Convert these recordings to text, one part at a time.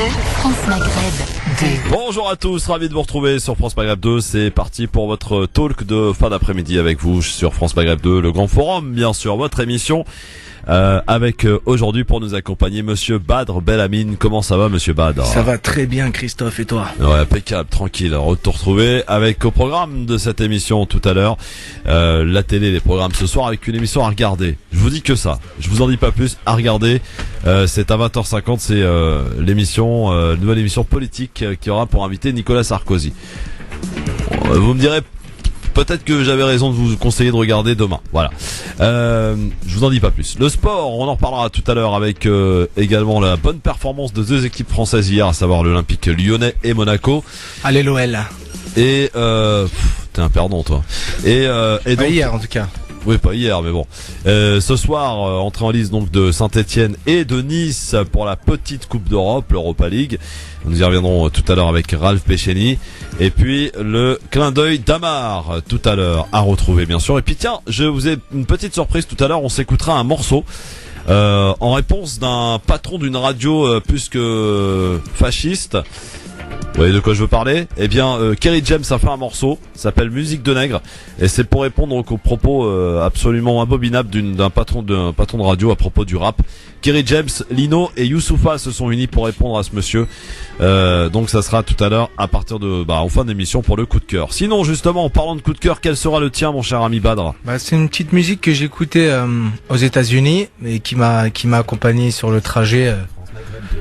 France Maghreb 2. Bonjour à tous, ravi de vous retrouver sur France Maghreb 2. C'est parti pour votre talk de fin d'après-midi avec vous sur France Maghreb 2, le grand forum, bien sûr, votre émission. Avec aujourd'hui pour nous accompagner Monsieur Badr Belamine. Comment ça va, Monsieur Badr? Ça va très bien, Christophe, et toi? Ouais, impeccable, tranquille. Retour retrouvé avec au programme de cette émission tout à l'heure la télé, les programmes ce soir avec une émission à regarder. Je vous dis que ça, je vous en dis pas plus. À regarder, c'est à 20h50, c'est l'émission, nouvelle émission politique qui aura pour invité Nicolas Sarkozy. Vous me direz peut-être que j'avais raison de vous conseiller de regarder demain. Voilà. Je vous en dis pas plus. Le sport, on en reparlera tout à l'heure avec également la bonne performance de deux équipes françaises hier, à savoir l'Olympique Lyonnais et Monaco. Allez l'OL. Et t'es un perdant toi. Et donc, pas hier en tout cas. Oui, pas hier, mais bon. Ce soir, entrée en liste donc de Saint-Etienne et de Nice pour la petite Coupe d'Europe, l'Europa League. Nous y reviendrons tout à l'heure avec Ralph Pesceni. Et puis le clin d'œil d'Amar tout à l'heure à retrouver bien sûr. Et puis tiens, je vous ai une petite surprise tout à l'heure. On s'écoutera un morceau en réponse d'un patron d'une radio plus que fasciste. Vous voyez de quoi je veux parler? Eh bien, Kerry James a fait un morceau, s'appelle Musique de Nègre, et c'est pour répondre aux propos absolument abominables d'un patron de radio à propos du rap. Kerry James, Lino et Youssoupha se sont unis pour répondre à ce monsieur. Donc ça sera tout à l'heure à partir de en fin d'émission pour le coup de cœur. Sinon, justement, en parlant de coup de cœur, quel sera le tien, mon cher ami Badr? C'est une petite musique que j'écoutais aux États-Unis et qui m'a accompagné sur le trajet.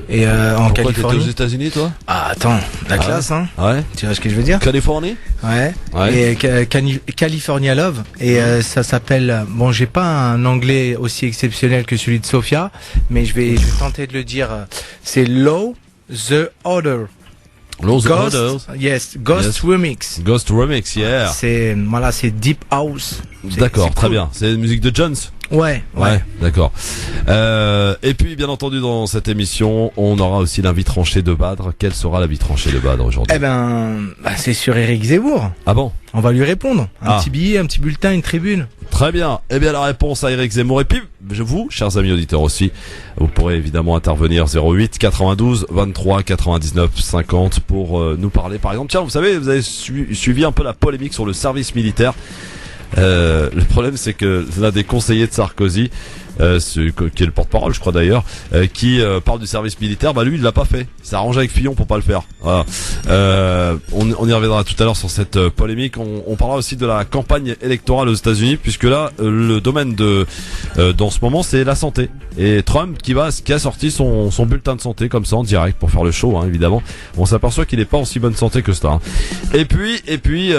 Et en Pourquoi Californie. t'étais aux États-Unis, toi? Ah, attends, la classe, hein. Ouais. Tu vois ce que je veux dire? Californie? Ouais. Ouais. Et California Love. Et ça s'appelle. Bon, j'ai pas un anglais aussi exceptionnel que celui de Sophia, mais je vais tenter de le dire. C'est Low the Order. Low the Ghost, Order. yes, Ghost Remix. Ghost Remix, yeah. C'est Deep House. D'accord, c'est très cool. bien. C'est la musique de Jones. Ouais. D'accord. Et puis, bien entendu, dans cette émission, on aura aussi l'invite tranché de Badr. Quelle sera l'invite tranché de Badr aujourd'hui? C'est sur Éric Zemmour. Ah bon? On va lui répondre. Un petit billet, un petit bulletin, une tribune. Très bien. Eh bien, la réponse à Éric Zemmour. Et puis, vous, chers amis auditeurs aussi, vous pourrez évidemment intervenir 08 92 23 99 50 pour nous parler. Par exemple, tiens, vous savez, vous avez suivi un peu la polémique sur le service militaire. Le problème, c'est que l'un des conseillers de Sarkozy, qui est le porte-parole, je crois d'ailleurs, qui parle du service militaire, lui, il l'a pas fait. Il s'est arrangé avec Fillon pour pas le faire. Voilà. On y reviendra tout à l'heure sur cette polémique. On parlera aussi de la campagne électorale aux États-Unis, puisque là, le domaine dans ce moment, c'est la santé. Et Trump qui a sorti son bulletin de santé comme ça en direct pour faire le show, hein, évidemment. On s'aperçoit qu'il est pas en si bonne santé que ça. Hein. Et puis.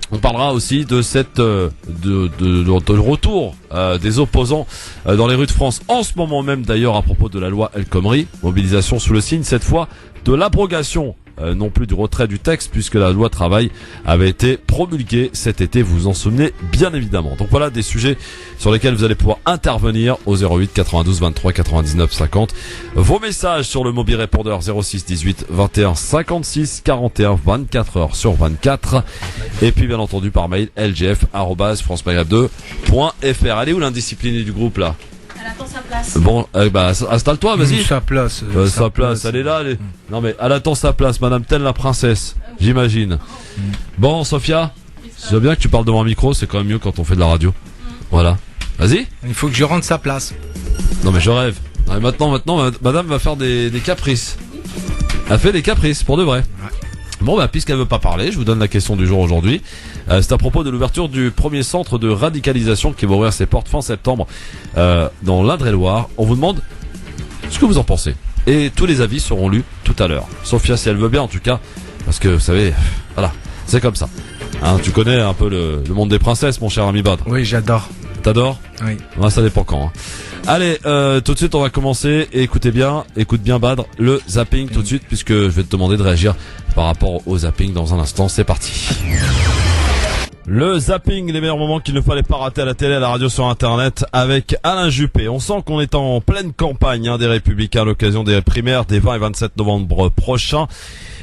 On parlera aussi de cette de retour des opposants dans les rues de France en ce moment même d'ailleurs à propos de la loi El Khomri, mobilisation sous le signe cette fois de l'abrogation non plus du retrait du texte puisque la loi travail avait été promulguée cet été, vous vous en souvenez bien évidemment. Donc voilà des sujets sur lesquels vous allez pouvoir intervenir au 08 92 23 99 50. Vos messages sur le mobile répondeur 06 18 21 56 41 24 heures sur 24 et puis bien entendu par mail lgf@francemaghreb2.fr. Allez où l'indiscipliné du groupe là? Elle attend sa place. Bon, installe-toi, vas-y. Sa place. Sa place, elle est là. Non mais elle attend sa place, madame telle la princesse, j'imagine. Bon, Sophia, c'est bien que tu parles devant un micro, c'est quand même mieux quand on fait de la radio. Voilà. Vas-y. Il faut que je rende sa place. Non mais je rêve. Non, maintenant, madame va faire des caprices. Elle fait des caprices, pour de vrai. Bon, puisqu'elle veut pas parler, je vous donne la question du jour aujourd'hui. C'est à propos de l'ouverture du premier centre de radicalisation qui va ouvrir ses portes fin septembre dans l'Indre-et-Loire. On vous demande ce que vous en pensez. Et tous les avis seront lus tout à l'heure. Sophia, si elle veut bien en tout cas, parce que vous savez, voilà, c'est comme ça. Hein, tu connais un peu le monde des princesses, mon cher ami Badr. Oui, j'adore. T'adores? Oui. Ouais, ça dépend quand. Hein. Allez, tout de suite on va commencer et écoute bien Badr, le zapping tout de suite puisque je vais te demander de réagir par rapport au zapping dans un instant, c'est parti. Le zapping, les meilleurs moments qu'il ne fallait pas rater à la télé, à la radio, sur internet avec Alain Juppé. On sent qu'on est en pleine campagne des Républicains à l'occasion des primaires des 20 et 27 novembre prochains.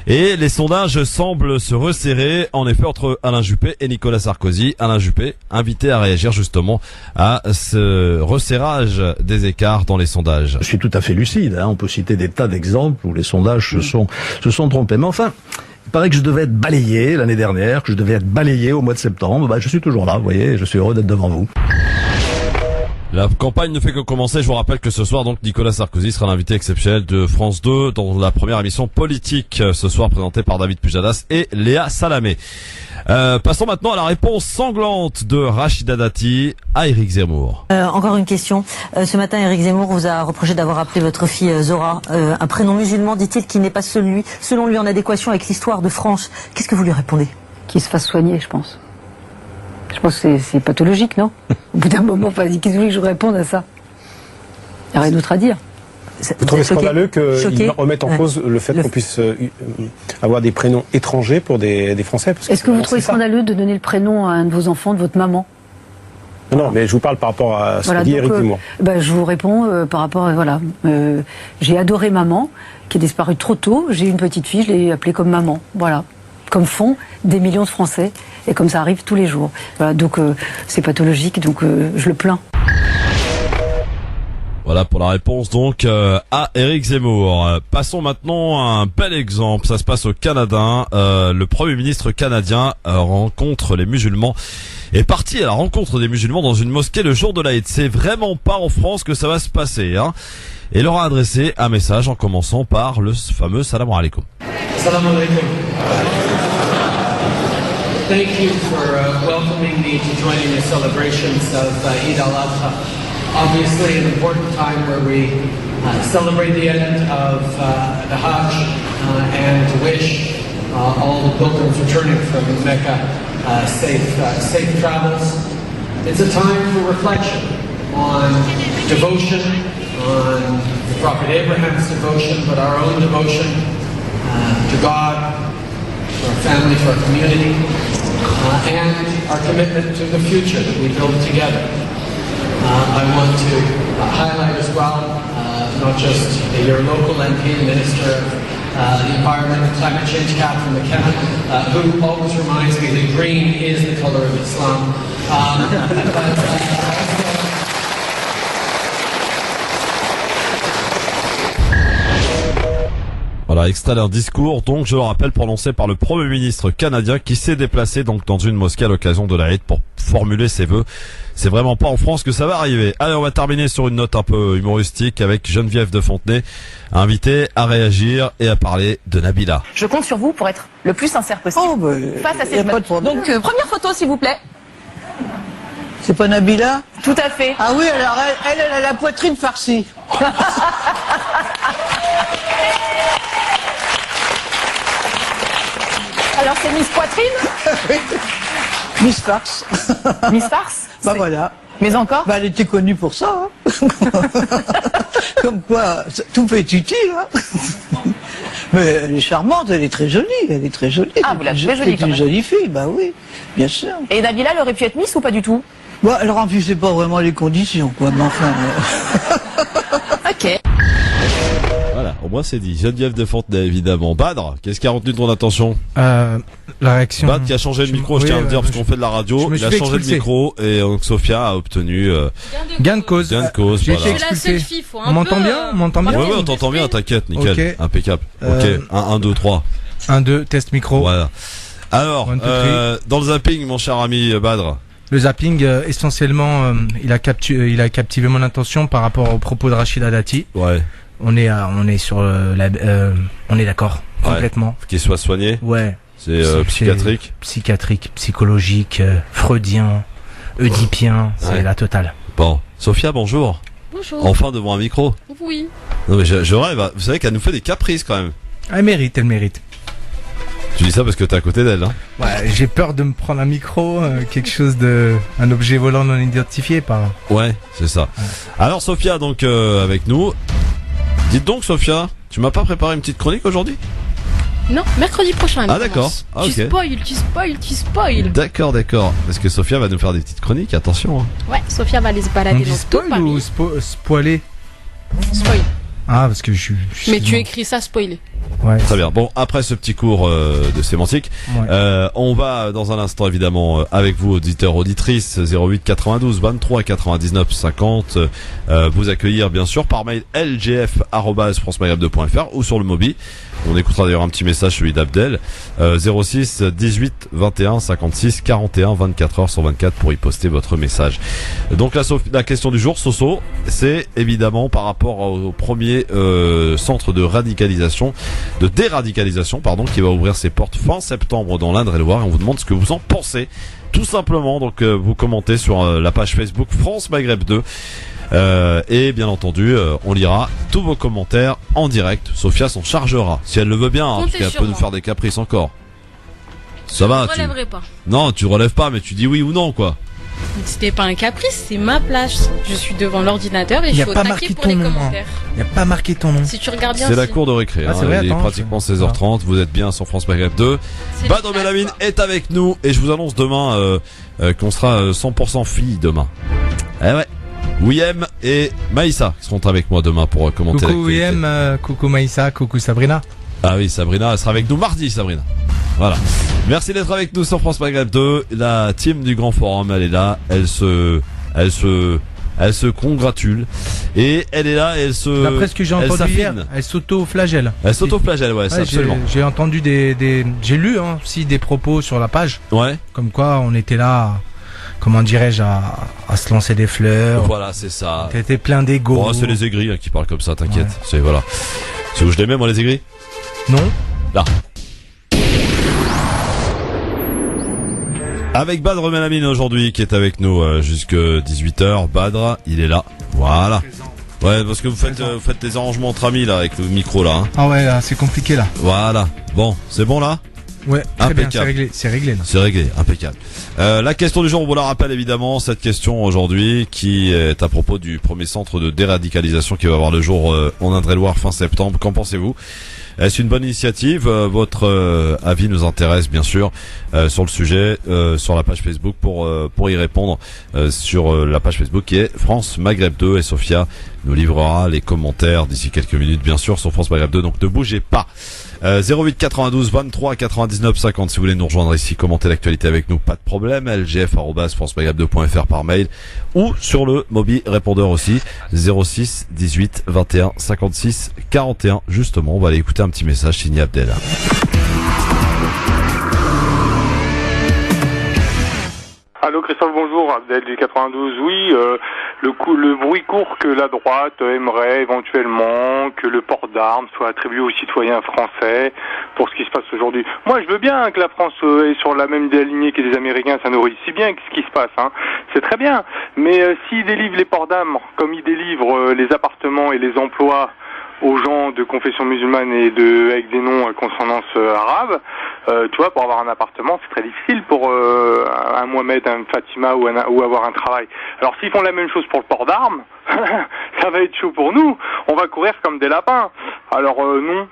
Et les sondages semblent se resserrer, en effet, entre Alain Juppé et Nicolas Sarkozy. Alain Juppé, invité à réagir justement à ce resserrage des écarts dans les sondages. Je suis tout à fait lucide, on peut citer des tas d'exemples où les sondages se sont trompés. Mais enfin, il paraît que je devais être balayé l'année dernière, que je devais être balayé au mois de septembre. Je suis toujours là, vous voyez, je suis heureux d'être devant vous. La campagne ne fait que commencer. Je vous rappelle que ce soir, donc, Nicolas Sarkozy sera l'invité exceptionnel de France 2 dans la première émission politique ce soir présentée par David Pujadas et Léa Salamé. Passons maintenant à la réponse sanglante de Rachida Dati à Éric Zemmour. Encore une question. Ce matin, Éric Zemmour vous a reproché d'avoir appelé votre fille Zora un prénom musulman, dit-il, qui n'est pas selon lui en adéquation avec l'histoire de France. Qu'est-ce que vous lui répondez? Qu'il se fasse soigner, je pense. Je pense que c'est pathologique, non? Au bout d'un moment, qu'est-ce que vous voulez que je réponde à ça? Il n'y a rien d'autre à dire. Vous trouvez scandaleux qu'ils remettent en cause le fait qu'on puisse avoir des prénoms étrangers pour des Français? Est-ce que vous trouvez scandaleux de donner le prénom à un de vos enfants, de votre maman? Non, mais je vous parle par rapport à ce que dit Éric Zemmour. Je vous réponds par rapport à... J'ai adoré maman, qui est disparue trop tôt. J'ai une petite fille, je l'ai appelée comme maman. Voilà. Comme font des millions de Français. Et comme ça arrive tous les jours. Voilà, donc c'est pathologique, donc je le plains. Voilà pour la réponse donc à Éric Zemmour. Passons maintenant à un bel exemple. Ça se passe au Canada. Le Premier ministre canadien rencontre les musulmans. Est parti à la rencontre des musulmans dans une mosquée le jour de l'Aïd. C'est vraiment pas en France que ça va se passer, Et leur a adressé un message en commençant par le fameux Salam alaikum. Salam alaikum. Thank you for welcoming me to join in the celebrations of Eid al-Adha. Obviously an important time where we celebrate the end of the Hajj and wish all the pilgrims returning from Mecca safe travels. It's a time for reflection on devotion, on the Prophet Abraham's devotion, but our own devotion to God, to our family, to our community, and our commitment to the future that we build together. I want to highlight as well, not just your local MP, the Minister of the Environment and Climate Change, Catherine McKenna, who always reminds me that green is the colour of Islam. Voilà, extrait d'un discours, donc je le rappelle, prononcé par le Premier ministre canadien qui s'est déplacé donc dans une mosquée à l'occasion de l'Aïd pour formuler ses vœux. C'est vraiment pas en France que ça va arriver. Allez, on va terminer sur une note un peu humoristique avec Geneviève de Fontenay, invitée à réagir et à parler de Nabila. Je compte sur vous pour être le plus sincère possible face à ces meufs. Donc, première photo, s'il vous plaît. C'est pas Nabila? Tout à fait. Ah oui, alors elle a la poitrine farcie. Alors c'est Miss Poitrine? Miss Farce. Miss Farce? Bah voilà. Mais encore? Bah elle était connue pour ça. Comme quoi, tout fait utile. Mais elle est charmante, elle est très jolie. Elle est très jolie. Ah, vous la trouvez jolie quand même. C'est une jolie fille, bah oui, bien sûr. Et Nabila, elle aurait pu être Miss ou pas du tout? Bah elle remplissait pas vraiment les conditions, quoi, mais enfin... Ok. Voilà, au moins c'est dit. Geneviève de Fontenay, évidemment. Badr, qu'est-ce qui a retenu ton attention? La réaction. Badr qui a changé le micro, je tiens à le dire, parce qu'on fait de la radio. Il a changé le micro et donc Sophia a obtenu gain de cause. Gain de cause, J'ai voilà. été expulsé. On m'entend bien? On m'entend bien? Ouais, on t'entend bien, t'inquiète, nickel. Okay. Impeccable. Ok, 1, 2, 3. 1, 2, test micro. Voilà. Alors, dans le zapping, mon cher ami Badr. Le zapping, essentiellement, il a captivé mon attention par rapport aux propos de Rachida Dati. Ouais. On est sur on est d'accord complètement. Ouais. Qu'il soit soigné. Ouais. C'est psychiatrique. Psychiatrique, psychologique, freudien, oedipien, c'est la totale. Bon, Sophia, bonjour. Bonjour. Enfin devant un micro. Oui. Non mais je rêve. Vous savez qu'elle nous fait des caprices quand même. Elle mérite. Tu dis ça parce que t'es à côté d'elle, hein? Ouais, j'ai peur de me prendre un micro, un objet volant non identifié par. Ouais, c'est ça. Ouais. Alors Sophia, donc avec nous. Dites donc Sophia, tu m'as pas préparé une petite chronique aujourd'hui? Non, mercredi prochain. Ah d'accord. Ah, okay. Tu spoil. D'accord. Parce que Sophia va nous faire des petites chroniques, attention. Hein. Ouais, Sophia va aller se balader dans tout Paris. Ou spoiler? Spoil. Ah, parce que je Mais tu écris ça spoiler. Ouais. Très bien. Bon, après ce petit cours de sémantique, on va dans un instant évidemment avec vous, auditeurs, auditrices, 08 92 23 99 50, vous accueillir bien sûr par mail lgf@francemaghreb2.fr ou sur le Mobi. On écoutera d'ailleurs un petit message, celui d'Abdel, 06 18 21 56 41 24 heures sur 24 pour y poster votre message. Donc la question du jour, Soso, c'est évidemment par rapport au premier centre de déradicalisation, qui va ouvrir ses portes fin septembre dans l'Indre-et-Loire, et on vous demande ce que vous en pensez. Tout simplement, donc vous commentez sur la page Facebook France Maghreb 2. Et bien entendu, on lira tous vos commentaires en direct. Sophia s'en chargera, si elle le veut bien, parce qu'elle peut nous faire des caprices encore. Ça va, je relèverai pas. Non, tu relèves pas, mais tu dis oui ou non, quoi. C'était pas un caprice, c'est ma plage. Je suis devant l'ordinateur et je suis au taquet pour les commentaires. Il n'y a pas marqué ton nom. Si tu regardes bien, c'est la cour de récré. C'est vrai, il est pratiquement 16h30. Vous êtes bien sur France Maghreb 2. Badr Melamine est avec nous et je vous annonce demain qu'on sera 100% filles demain. Eh ouais. William et Maïssa seront avec moi demain pour commenter l'actualité. Coucou William, coucou Maïssa, coucou Sabrina. Ah oui, Sabrina, elle sera avec nous mardi, Sabrina. Voilà. Merci d'être avec nous sur France Maghreb 2. La team du Grand Forum, elle est là. Elle se congratule. Et elle est là et elle se... D'après ce que j'ai entendu hier, elle s'auto-flagelle. Elle s'auto-flagelle, ouais, c'est absolument. J'ai entendu j'ai lu aussi des propos sur la page. Ouais. Comme quoi on était là... Comment dirais-je, à se lancer des fleurs. Voilà, c'est ça. T'étais plein d'égo. Oh, c'est les aigris qui parlent comme ça, t'inquiète. Ouais. C'est voilà. C'est où je les mets, moi, les aigris? Non. Là. Avec Badr Melamine aujourd'hui, qui est avec nous jusque 18h. Badr, il est là. Voilà. Ouais, parce que vous faites des arrangements entre amis là, avec le micro là. Hein. Ah ouais, là, c'est compliqué là. Voilà. Bon, c'est bon là? Ouais, très bien, c'est réglé là. C'est réglé, impeccable. La question du jour, on vous la rappelle évidemment, cette question aujourd'hui qui est à propos du premier centre de déradicalisation qui va avoir le jour en Indre-et-Loire fin septembre. Qu'en pensez-vous? Est-ce une bonne initiative? Votre avis nous intéresse bien sûr sur le sujet, sur la page Facebook pour y répondre sur la page Facebook qui est France Maghreb 2 et Sophia nous livrera les commentaires d'ici quelques minutes bien sûr sur France Maghreb 2, donc ne bougez pas. 08 92 23 99 50 si vous voulez nous rejoindre ici, commenter l'actualité avec nous, pas de problème. lgf@francemaghreb2.fr par mail ou sur le Mobi répondeur aussi 06 18 21 56 41. Justement, on va aller écouter un petit message signé Abdel. Allô Christophe, bonjour, Abdel du 92. Oui, le bruit court que la droite aimerait éventuellement que le port d'armes soit attribué aux citoyens français pour ce qui se passe aujourd'hui. Moi, je veux bien que la France est sur la même lignée que les Américains, ça nous réussit bien ce qui se passe, hein. C'est très bien. Mais s'ils délivrent les ports d'armes comme ils délivrent les appartements et les emplois aux gens de confession musulmane et avec des noms à consonance arabe, tu vois, pour avoir un appartement, c'est très difficile pour un Mohamed, un Fatima ou avoir un travail. Alors s'ils font la même chose pour le port d'armes, ça va être chaud pour nous. On va courir comme des lapins. Alors non,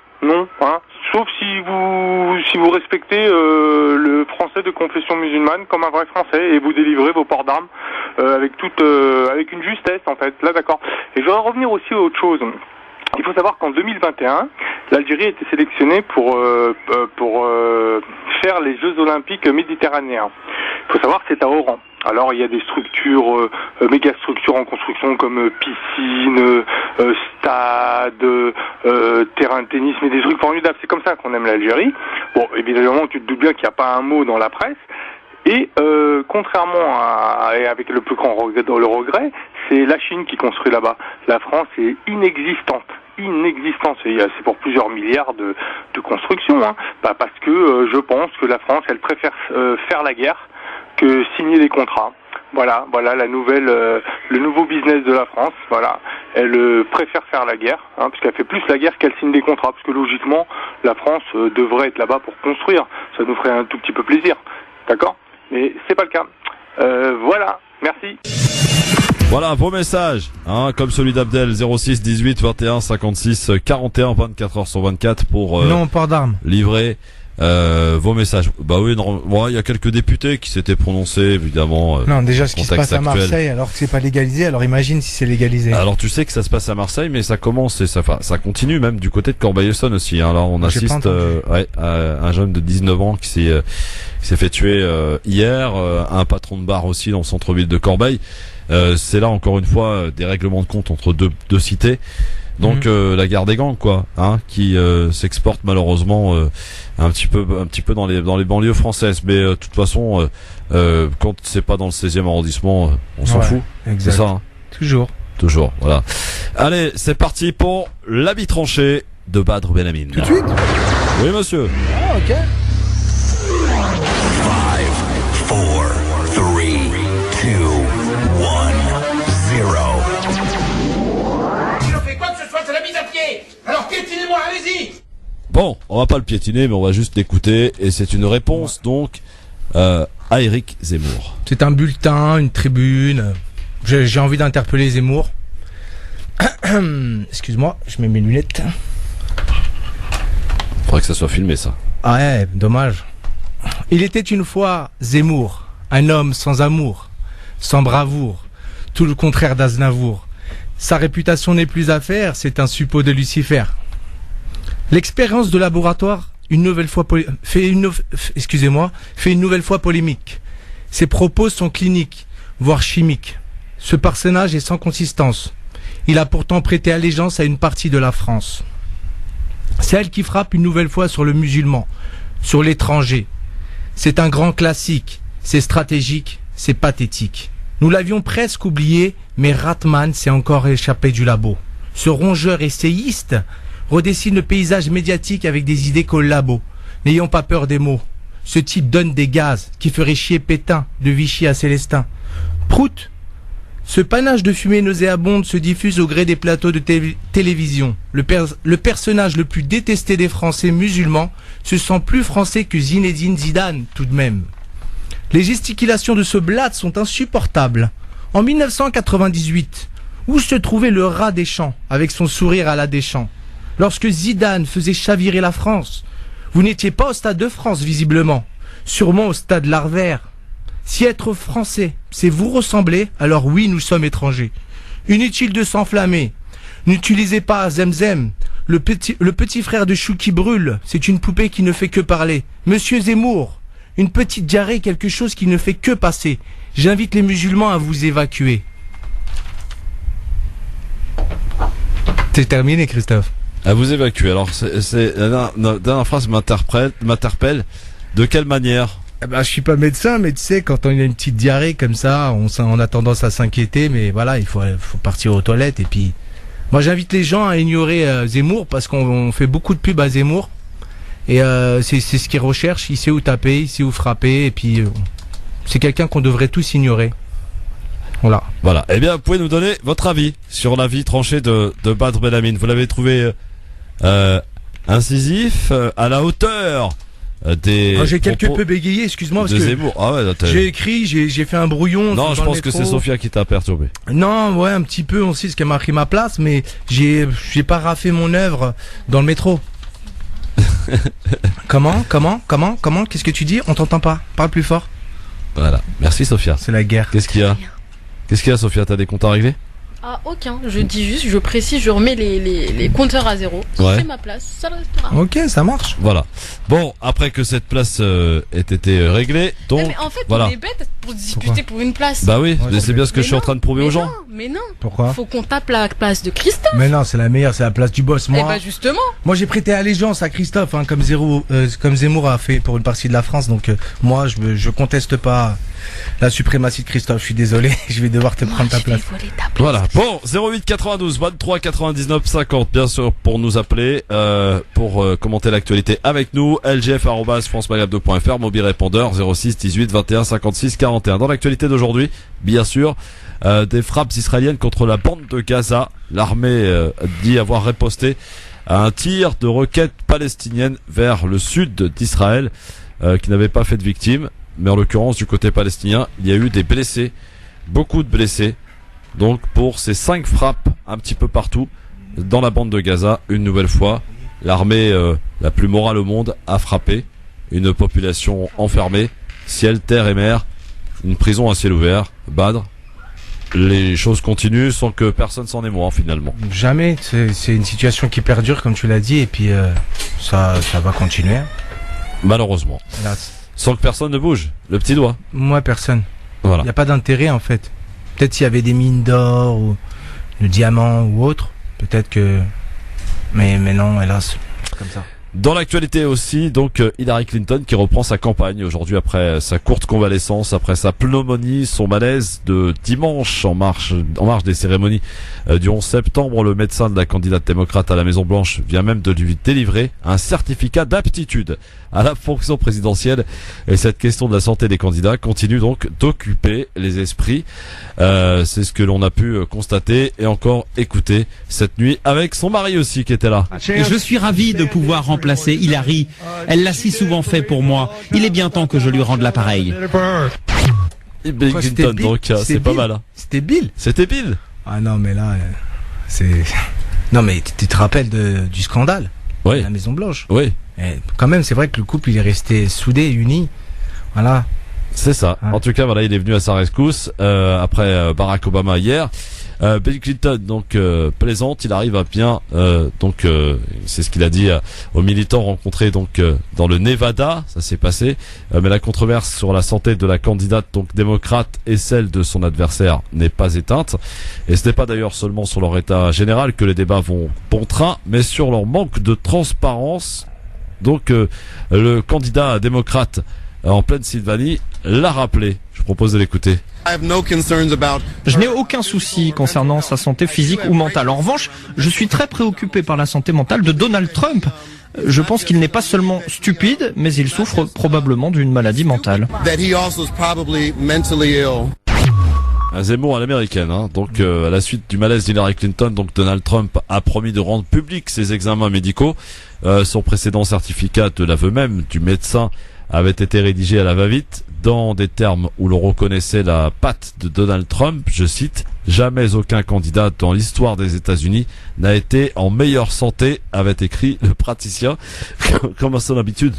hein. Sauf si vous respectez le français de confession musulmane comme un vrai français et vous délivrez vos ports d'armes avec une justesse en fait. Là d'accord. Et je voudrais revenir aussi à autre chose. Il faut savoir qu'en 2021, l'Algérie a été sélectionnée pour faire les Jeux Olympiques méditerranéens. Il faut savoir que c'est à Oran. Alors il y a des structures, méga structures en construction comme piscine, stade, terrain de tennis, mais des trucs formidables. C'est comme ça qu'on aime l'Algérie. Bon, évidemment, tu te doutes bien qu'il n'y a pas un mot dans la presse. Et contrairement et avec le plus grand regret, c'est la Chine qui construit là-bas. La France est inexistante. C'est pour plusieurs milliards de construction, hein. Bah parce que je pense que la France, elle préfère faire la guerre que signer des contrats. Voilà le nouveau business de la France. Voilà, elle préfère faire la guerre, hein, parce qu'elle fait plus la guerre qu'elle signe des contrats, parce que logiquement, la France devrait être là-bas pour construire. Ça nous ferait un tout petit peu plaisir, d'accord ? Mais c'est pas le cas. Voilà, merci. Voilà, vos messages, hein, comme celui d'Abdel, 06 18 21 56 41 24 heures sur 24 pour non, port d'armes. livrer vos messages. Bah oui, il y a quelques députés qui s'étaient prononcés, évidemment. Non, déjà ce qui se passe à actuel. Marseille, alors que c'est pas légalisé, alors imagine si c'est légalisé. Alors tu sais que ça se passe à Marseille, mais ça commence et ça continue même du côté de Corbeil-Essonnes aussi. Hein. Alors on assiste à un jeune de 19 ans qui s'est fait tuer hier, un patron de bar aussi dans le centre-ville de Corbeil. C'est là encore une fois des règlements de compte entre deux cités. Donc la guerre des gangs quoi, hein, qui s'exporte malheureusement un petit peu dans les banlieues françaises, mais de toute façon quand c'est pas dans le 16e arrondissement, on s'en fout. Exact. C'est ça. Hein. Toujours, voilà. Allez, c'est parti pour l'habit tranché de Badr Belamine. Tout de suite? Oui monsieur. Ah OK. 5, 4, 3, 2, 1, 0. Alors piétinez-moi, allez-y. Bon, on va pas le piétiner, mais on va juste l'écouter. Et c'est une réponse donc à Éric Zemmour. C'est un bulletin, une tribune. J'ai envie d'interpeller Zemmour. Excuse-moi, je mets mes lunettes. Faudrait que ça soit filmé ça. Ah ouais, dommage. Il était une fois Zemmour, un homme sans amour, sans bravoure, tout le contraire d'Aznavour. Sa réputation n'est plus à faire, c'est un suppôt de Lucifer. L'expérience de laboratoire, fait une nouvelle fois polémique. Ses propos sont cliniques, voire chimiques. Ce personnage est sans consistance. Il a pourtant prêté allégeance à une partie de la France. C'est elle qui frappe une nouvelle fois sur le musulman, sur l'étranger. C'est un grand classique, c'est stratégique, c'est pathétique. Nous l'avions presque oublié, mais Ratman s'est encore échappé du labo. Ce rongeur essayiste redessine le paysage médiatique avec des idées collabo. N'ayons pas peur des mots. Ce type donne des gaz qui feraient chier Pétain, de Vichy à Célestin. Prout. Ce panache de fumée nauséabonde se diffuse au gré des plateaux de télévision. Le personnage le plus détesté des Français musulmans se sent plus français que Zinedine Zidane, tout de même. Les gesticulations de ce blade sont insupportables. En 1998, où se trouvait le rat Deschamps, avec son sourire à la Deschamps? Lorsque Zidane faisait chavirer la France, vous n'étiez pas au Stade de France, visiblement. Sûrement au Stade Larvert. Si être français, c'est vous ressembler, alors oui, nous sommes étrangers. Inutile de s'enflammer. N'utilisez pas Zemzem. Le petit frère de Chou qui brûle, c'est une poupée qui ne fait que parler. Monsieur Zemmour, une petite diarrhée, quelque chose qui ne fait que passer. J'invite les musulmans à vous évacuer. C'est terminé, Christophe. À vous évacuer. Alors, la dernière phrase m'interpelle. De quelle manière? Je suis pas médecin, mais tu sais, quand on a une petite diarrhée comme ça, on a tendance à s'inquiéter, mais voilà, il faut partir aux toilettes. Et puis, moi, j'invite les gens à ignorer Zemmour, parce qu'on fait beaucoup de pubs à Zemmour. Et c'est ce qu'ils recherchent. Il sait où taper, il sait où frapper, et puis c'est quelqu'un qu'on devrait tous ignorer. Voilà. Eh bien, vous pouvez nous donner votre avis sur l'avis tranché de Badr Belamine. Vous l'avez trouvé incisif, à la hauteur des... J'ai quelque peu bégayé, excuse-moi, parce que Zemmour. Ah ouais, j'ai écrit, j'ai fait un brouillon. Non, je pense que c'est Sophia qui t'a perturbé. Non, ouais, un petit peu aussi, parce qu'elle m'a pris ma place, mais j'ai pas raffé mon œuvre dans le métro. Comment Qu'est-ce que tu dis? On t'entend pas. Parle plus fort. Voilà. Merci Sophia. C'est la guerre. Qu'est-ce qu'il y a Sophia? T'as des comptes à régler? Ah, aucun. Je dis juste, je précise, je remets les compteurs à zéro. Ouais. C'est ma place, ça le restera. Ok, ça marche. Voilà. Bon, après que cette place ait été réglée, donc non, mais en fait, voilà. on est bête pour discuter pour une place. Bah oui, c'est bien ce que je suis en train de prouver aux gens. Mais non. Pourquoi? Faut qu'on tape la place de Christophe. Mais non, c'est la meilleure, c'est la place du boss. Moi, bah justement. Moi, j'ai prêté allégeance à Christophe, hein, comme Zemmour a fait pour une partie de la France. Donc moi, je conteste pas la suprématie de Christophe. Je suis désolé, je vais devoir te prendre ta place. Voilà. Bon, 08 92 23 99 50, bien sûr, pour nous appeler, pour commenter l'actualité avec nous. LGF@francemagab2.fr, mobile répondeur 06 18 21 56 41. Dans l'actualité d'aujourd'hui, bien sûr, des frappes israéliennes contre la bande de Gaza. L'armée dit avoir riposté à un tir de roquettes palestiniennes vers le sud d'Israël, qui n'avait pas fait de victimes. Mais en l'occurrence, du côté palestinien, il y a eu des blessés, beaucoup de blessés. Donc pour ces 5 frappes un petit peu partout dans la bande de Gaza, une nouvelle fois, l'armée la plus morale au monde a frappé. une population enfermée, ciel, terre et mer, une prison à ciel ouvert. Badr, les choses continuent sans que personne s'en émeut finalement. Jamais, c'est une situation qui perdure comme tu l'as dit et puis ça va continuer. Malheureusement. Hélas. Sans que personne ne bouge, le petit doigt. Moi personne. Voilà. Il n'y a pas d'intérêt en fait. Peut-être s'il y avait des mines d'or ou de diamants ou autre, peut-être que... Mais non, hélas, c'est comme ça. Dans l'actualité aussi, donc Hillary Clinton qui reprend sa campagne aujourd'hui après sa courte convalescence, après sa pneumonie, son malaise de dimanche en marge des cérémonies du 11 septembre. Le médecin de la candidate démocrate à la Maison Blanche vient même de lui délivrer un certificat d'aptitude à la fonction présidentielle. Et cette question de la santé des candidats continue donc d'occuper les esprits. C'est ce que l'on a pu constater et encore écouter cette nuit avec son mari aussi qui était là. Et je suis ravi de pouvoir remplacer Hillary. Elle l'a si souvent fait pour moi. Il est bien temps que je lui rende l'appareil. Bill Clinton, donc c'est pas mal. Hein. C'était Bill. C'était Bill. Ah non, mais là, c'est... Non, mais tu te rappelles du scandale de la Maison Blanche. Oui. Et quand même, c'est vrai que le couple, il est resté soudé, uni. Voilà. C'est ça. En tout cas, voilà, il est venu à sa rescousse après Barack Obama hier. Bill Clinton donc plaisante, il arrive à bien c'est ce qu'il a dit aux militants rencontrés donc dans le Nevada, ça s'est passé, mais la controverse sur la santé de la candidate donc démocrate et celle de son adversaire n'est pas éteinte, et ce n'est pas d'ailleurs seulement sur leur état général que les débats vont bon train, mais sur leur manque de transparence. Donc le candidat démocrate en Pennsylvanie l'a rappelé. Je vous propose de l'écouter. Je n'ai aucun souci concernant sa santé physique ou mentale. En revanche, je suis très préoccupé par la santé mentale de Donald Trump. Je pense qu'il n'est pas seulement stupide, mais il souffre probablement d'une maladie mentale. Un Zemmour à l'américaine, hein. Donc à la suite du malaise d'Hillary Clinton, donc Donald Trump a promis de rendre public ses examens médicaux. Son précédent certificat de l'aveu même du médecin avait été rédigé à la va-vite dans des termes où l'on reconnaissait la patte de Donald Trump. Je cite: jamais aucun candidat dans l'histoire des États-Unis n'a été en meilleure santé, avait écrit le praticien. Comme à son habitude,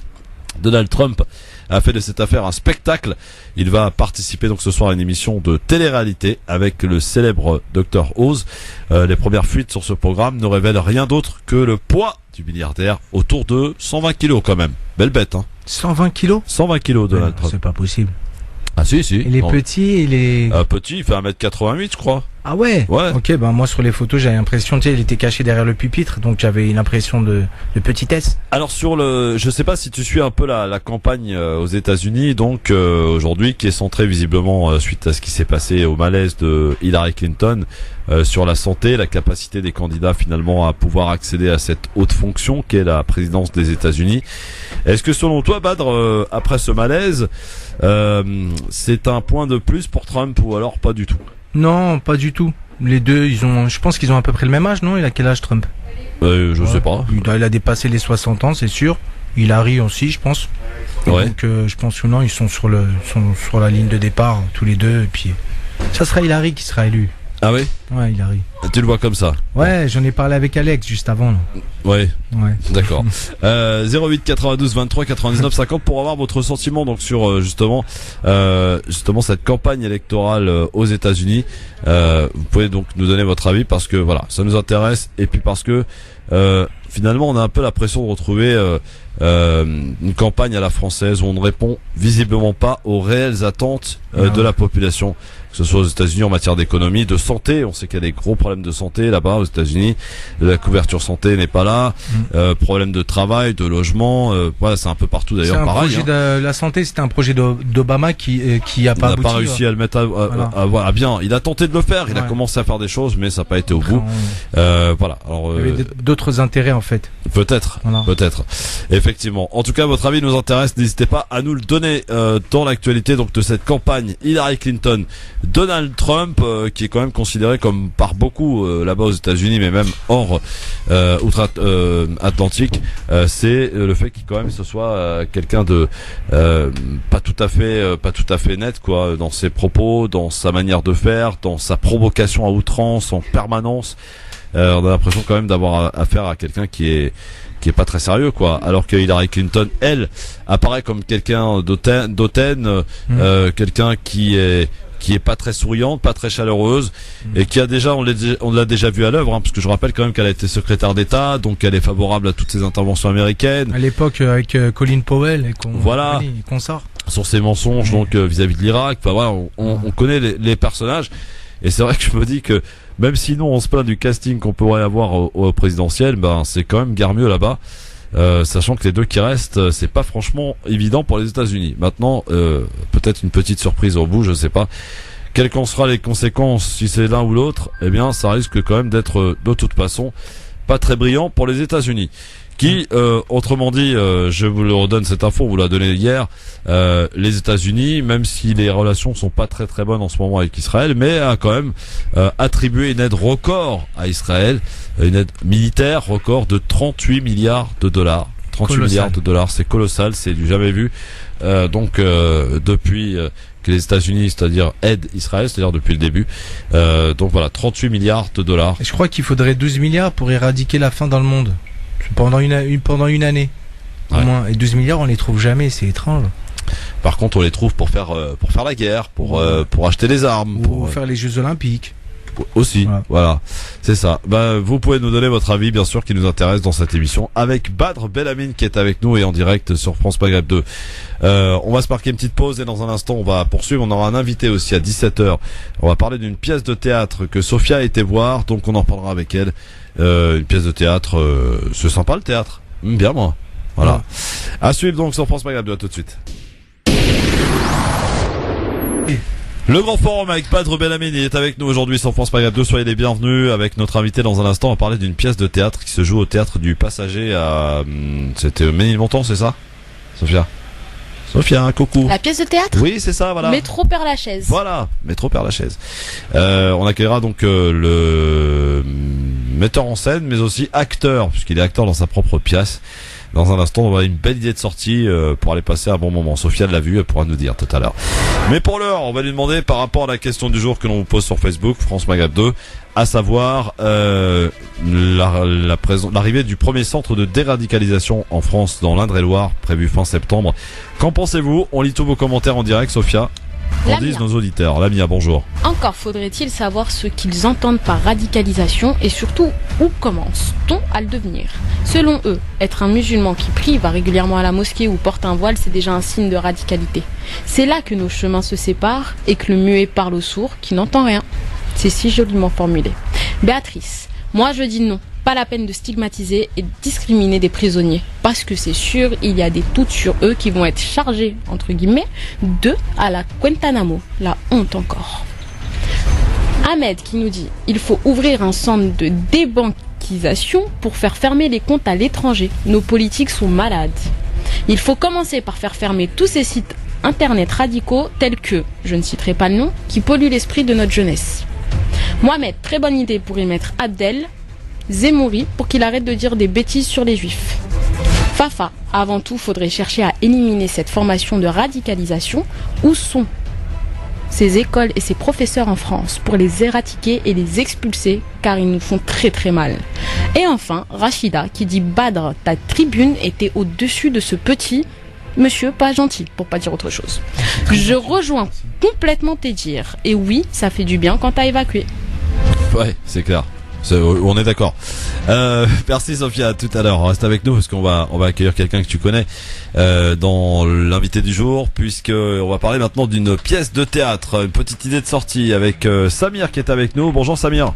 Donald Trump a fait de cette affaire un spectacle. Il va participer donc ce soir à une émission de télé-réalité avec le célèbre Dr Oz. Les premières fuites sur ce programme ne révèlent rien d'autre que le poids du milliardaire, autour de 120 kilos quand même. Belle bête, hein. 120 kilos 120 kilos Donald Trump. C'est pas possible. Ah si. Il est petit, il est... petit, il fait 1m88 je crois. Ah ouais. Ok, ben moi sur les photos j'avais l'impression, tu sais, il était caché derrière le pupitre, donc j'avais une impression de petitesse. Alors je sais pas si tu suis un peu la campagne aux États-Unis, donc aujourd'hui qui est centrée visiblement suite à ce qui s'est passé au malaise de Hillary Clinton sur la santé, la capacité des candidats finalement à pouvoir accéder à cette haute fonction qu'est la présidence des États-Unis. Est-ce que selon toi, Badr, après ce malaise, c'est un point de plus pour Trump ou alors pas du tout? Non, pas du tout. Les deux, je pense qu'ils ont à peu près le même âge, non? Il a quel âge, Trump? Je sais pas. Il a dépassé les 60 ans, c'est sûr. Hillary aussi, je pense. Ouais. Donc, je pense que non, ils sont sur la ligne de départ, tous les deux. Et puis, ça sera Hillary qui sera élue. Ah oui? Ouais, Hillary. Tu le vois comme ça? Ouais, j'en ai parlé avec Alex juste avant. Là. Ouais. D'accord. 08 92 23 99 50 pour avoir votre sentiment donc sur justement cette campagne électorale aux États-Unis. Vous pouvez donc nous donner votre avis parce que voilà, ça nous intéresse et puis parce que finalement on a un peu la pression de retrouver une campagne à la française où on ne répond visiblement pas aux réelles attentes de la population, que ce soit aux États-Unis en matière d'économie, de santé. On sait qu'il y a des gros problèmes de santé là-bas aux États-Unis. La couverture santé n'est pas là. Problème de travail, de logement. Voilà, c'est un peu partout d'ailleurs pareil. La santé, c'était un projet d'Obama qui a pas abouti. Il n'a pas réussi à le mettre à bien. Il a tenté de le faire. Il a commencé à faire des choses, mais ça n'a pas été au bout. Voilà. Alors, il y avait d'autres intérêts en fait. Peut-être. Effectivement. En tout cas, votre avis nous intéresse. N'hésitez pas à nous le donner dans l'actualité donc de cette campagne Hillary Clinton, Donald Trump, qui est quand même considéré comme par beaucoup là-bas aux États-Unis, mais même hors outre-Atlantique, c'est le fait qu'il quand même ce soit quelqu'un de pas tout à fait net quoi dans ses propos, dans sa manière de faire, dans sa provocation à outrance en permanence. on a l'impression quand même d'avoir affaire à quelqu'un qui est pas très sérieux, quoi. Alors que Hillary Clinton, elle, apparaît comme quelqu'un d'hautaine, quelqu'un qui est pas très souriante, pas très chaleureuse, et qui a déjà, on l'a déjà vu à l'œuvre, parce que je rappelle quand même qu'elle a été secrétaire d'État, donc elle est favorable à toutes ces interventions américaines. À l'époque, avec Colin Powell et qu'on sort. Sur ses mensonges, donc, vis-à-vis de l'Irak. Enfin, voilà, on connaît les personnages. Et c'est vrai que je me dis que, même si nous, on se plaint du casting qu'on pourrait avoir au présidentiel, c'est quand même guère mieux là-bas. Sachant que les deux qui restent, c'est pas franchement évident pour les États-Unis. Maintenant, peut-être une petite surprise au bout, je sais pas. Quelles qu'en seront les conséquences, si c'est l'un ou l'autre, eh bien, ça risque quand même d'être, de toute façon, pas très brillant pour les États-Unis. Qui, autrement dit, je vous le redonne cette info, on vous l'a donné hier, les États-Unis, même si les relations sont pas très très bonnes en ce moment avec Israël, mais a quand même attribué une aide record à Israël, une aide militaire record de 38 milliards de dollars. 38 milliards de dollars, c'est colossal, c'est du jamais vu. Donc depuis que les États-Unis, c'est-à-dire aident Israël, c'est-à-dire depuis le début. Donc voilà, 38 milliards de dollars. Et je crois qu'il faudrait 12 milliards pour éradiquer la faim dans le monde. Pendant une année, au moins. Et 12 milliards, on les trouve jamais, c'est étrange. Par contre, on les trouve pour faire la guerre, pour acheter des armes, pour faire les Jeux Olympiques. Aussi, voilà. C'est ça. Vous pouvez nous donner votre avis, bien sûr, qui nous intéresse dans cette émission, avec Badr Belamine qui est avec nous et en direct sur France Maghreb 2. On va se marquer une petite pause et dans un instant, on va poursuivre. On aura un invité aussi à 17h. On va parler d'une pièce de théâtre que Sophia a été voir, donc on en parlera avec elle. Une pièce de théâtre, c'est sympa le théâtre. Bien moi. Voilà. À suivre donc sur France Maghreb 2, à tout de suite. Le grand forum avec Badr Belamine, il est avec nous aujourd'hui sur France Maghreb 2. Soyez les bienvenus avec notre invité dans un instant. On va parler d'une pièce de théâtre qui se joue au théâtre du Passager à, c'était Ménilmontant, c'est ça? Sophia, coucou. La pièce de théâtre? Oui, c'est ça, voilà. Métro Père-Lachaise. Voilà, Métro Père-Lachaise. On accueillera donc le metteur en scène, mais aussi acteur, puisqu'il est acteur dans sa propre pièce. Dans un instant, on va avoir une belle idée de sortie pour aller passer un bon moment. Sophia l'a vu, elle pourra nous dire tout à l'heure. Mais pour l'heure, on va lui demander par rapport à la question du jour que l'on vous pose sur Facebook, France Maghreb 2, à savoir l'arrivée du premier centre de déradicalisation en France dans l'Indre-et-Loire, prévu fin septembre. Qu'en pensez-vous? On lit tous vos commentaires en direct, Sophia. Qu'en disent nos auditeurs? Lamia, bonjour. Encore faudrait-il savoir ce qu'ils entendent par radicalisation et surtout où commence-t-on à le devenir? Selon eux, être un musulman qui prie, va régulièrement à la mosquée ou porte un voile, c'est déjà un signe de radicalité. C'est là que nos chemins se séparent et que le muet parle au sourd qui n'entend rien. C'est si joliment formulé. Béatrice, moi je dis non. Pas la peine de stigmatiser et de discriminer des prisonniers. Parce que c'est sûr, il y a des doutes sur eux qui vont être chargés, entre guillemets, à la Guantanamo. La honte encore. Ahmed qui nous dit, il faut ouvrir un centre de débanquisation pour faire fermer les comptes à l'étranger. Nos politiques sont malades. Il faut commencer par faire fermer tous ces sites internet radicaux tels que, je ne citerai pas le nom, qui polluent l'esprit de notre jeunesse. Mohamed, très bonne idée pour y mettre Abdel Zemouri pour qu'il arrête de dire des bêtises sur les juifs. Fafa, avant tout, faudrait chercher à éliminer cette formation de radicalisation. Où sont ces écoles et ces professeurs en France pour les éradiquer et les expulser car ils nous font très très mal. Et enfin, Rachida qui dit Badr, ta tribune était au-dessus de ce petit monsieur pas gentil, pour pas dire autre chose. Je rejoins complètement tes dires. Et oui, ça fait du bien quand t'as évacué. Ouais, c'est clair. On est d'accord. Merci Sophia, à tout à l'heure. Reste avec nous parce qu'on va accueillir quelqu'un que tu connais dans l'invité du jour, puisque on va parler maintenant d'une pièce de théâtre, une petite idée de sortie avec Samir qui est avec nous. Bonjour Samir.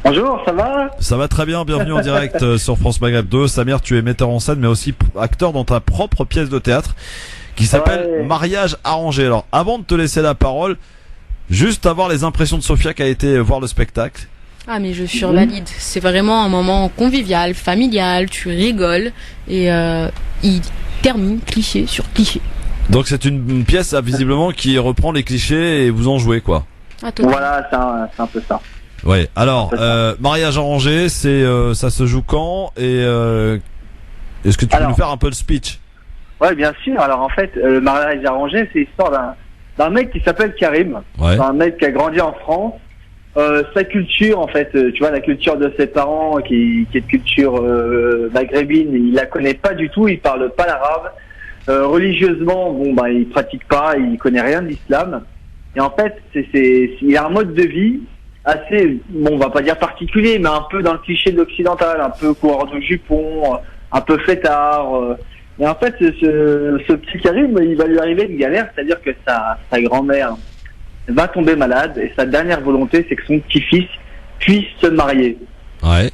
Bonjour, ça va? Ça va très bien, bienvenue en direct sur France Maghreb 2. Samir, tu es metteur en scène mais aussi acteur dans ta propre pièce de théâtre qui s'appelle Mariage arrangé. Alors avant de te laisser la parole, juste avoir les impressions de Sophia qui a été voir le spectacle. Ah mais je survalide, c'est vraiment un moment convivial, familial, tu rigoles et il termine cliché sur cliché. Donc c'est une pièce visiblement qui reprend les clichés et vous en jouez quoi. Voilà, c'est un peu ça. Ouais, alors mariage arrangé, c'est ça se joue quand et est-ce que tu peux nous faire un peu le speech? Ouais, bien sûr. Alors en fait, le mariage arrangé, c'est l'histoire d'un mec qui s'appelle Karim. Ouais. C'est un mec qui a grandi en France. sa culture, en fait, tu vois, la culture de ses parents, qui est de culture maghrébine, il la connaît pas du tout, il parle pas l'arabe. Religieusement, bon, bah, il pratique pas, il connaît rien de l'islam. Et en fait, il a un mode de vie assez, bon, on va pas dire particulier, mais un peu dans le cliché de l'occidental, un peu coureur de jupons, un peu fêtard. Et en fait, ce petit Karim, il va lui arriver une galère, c'est-à-dire que sa grand-mère va tomber malade et sa dernière volonté, c'est que son petit-fils puisse se marier. Ouais.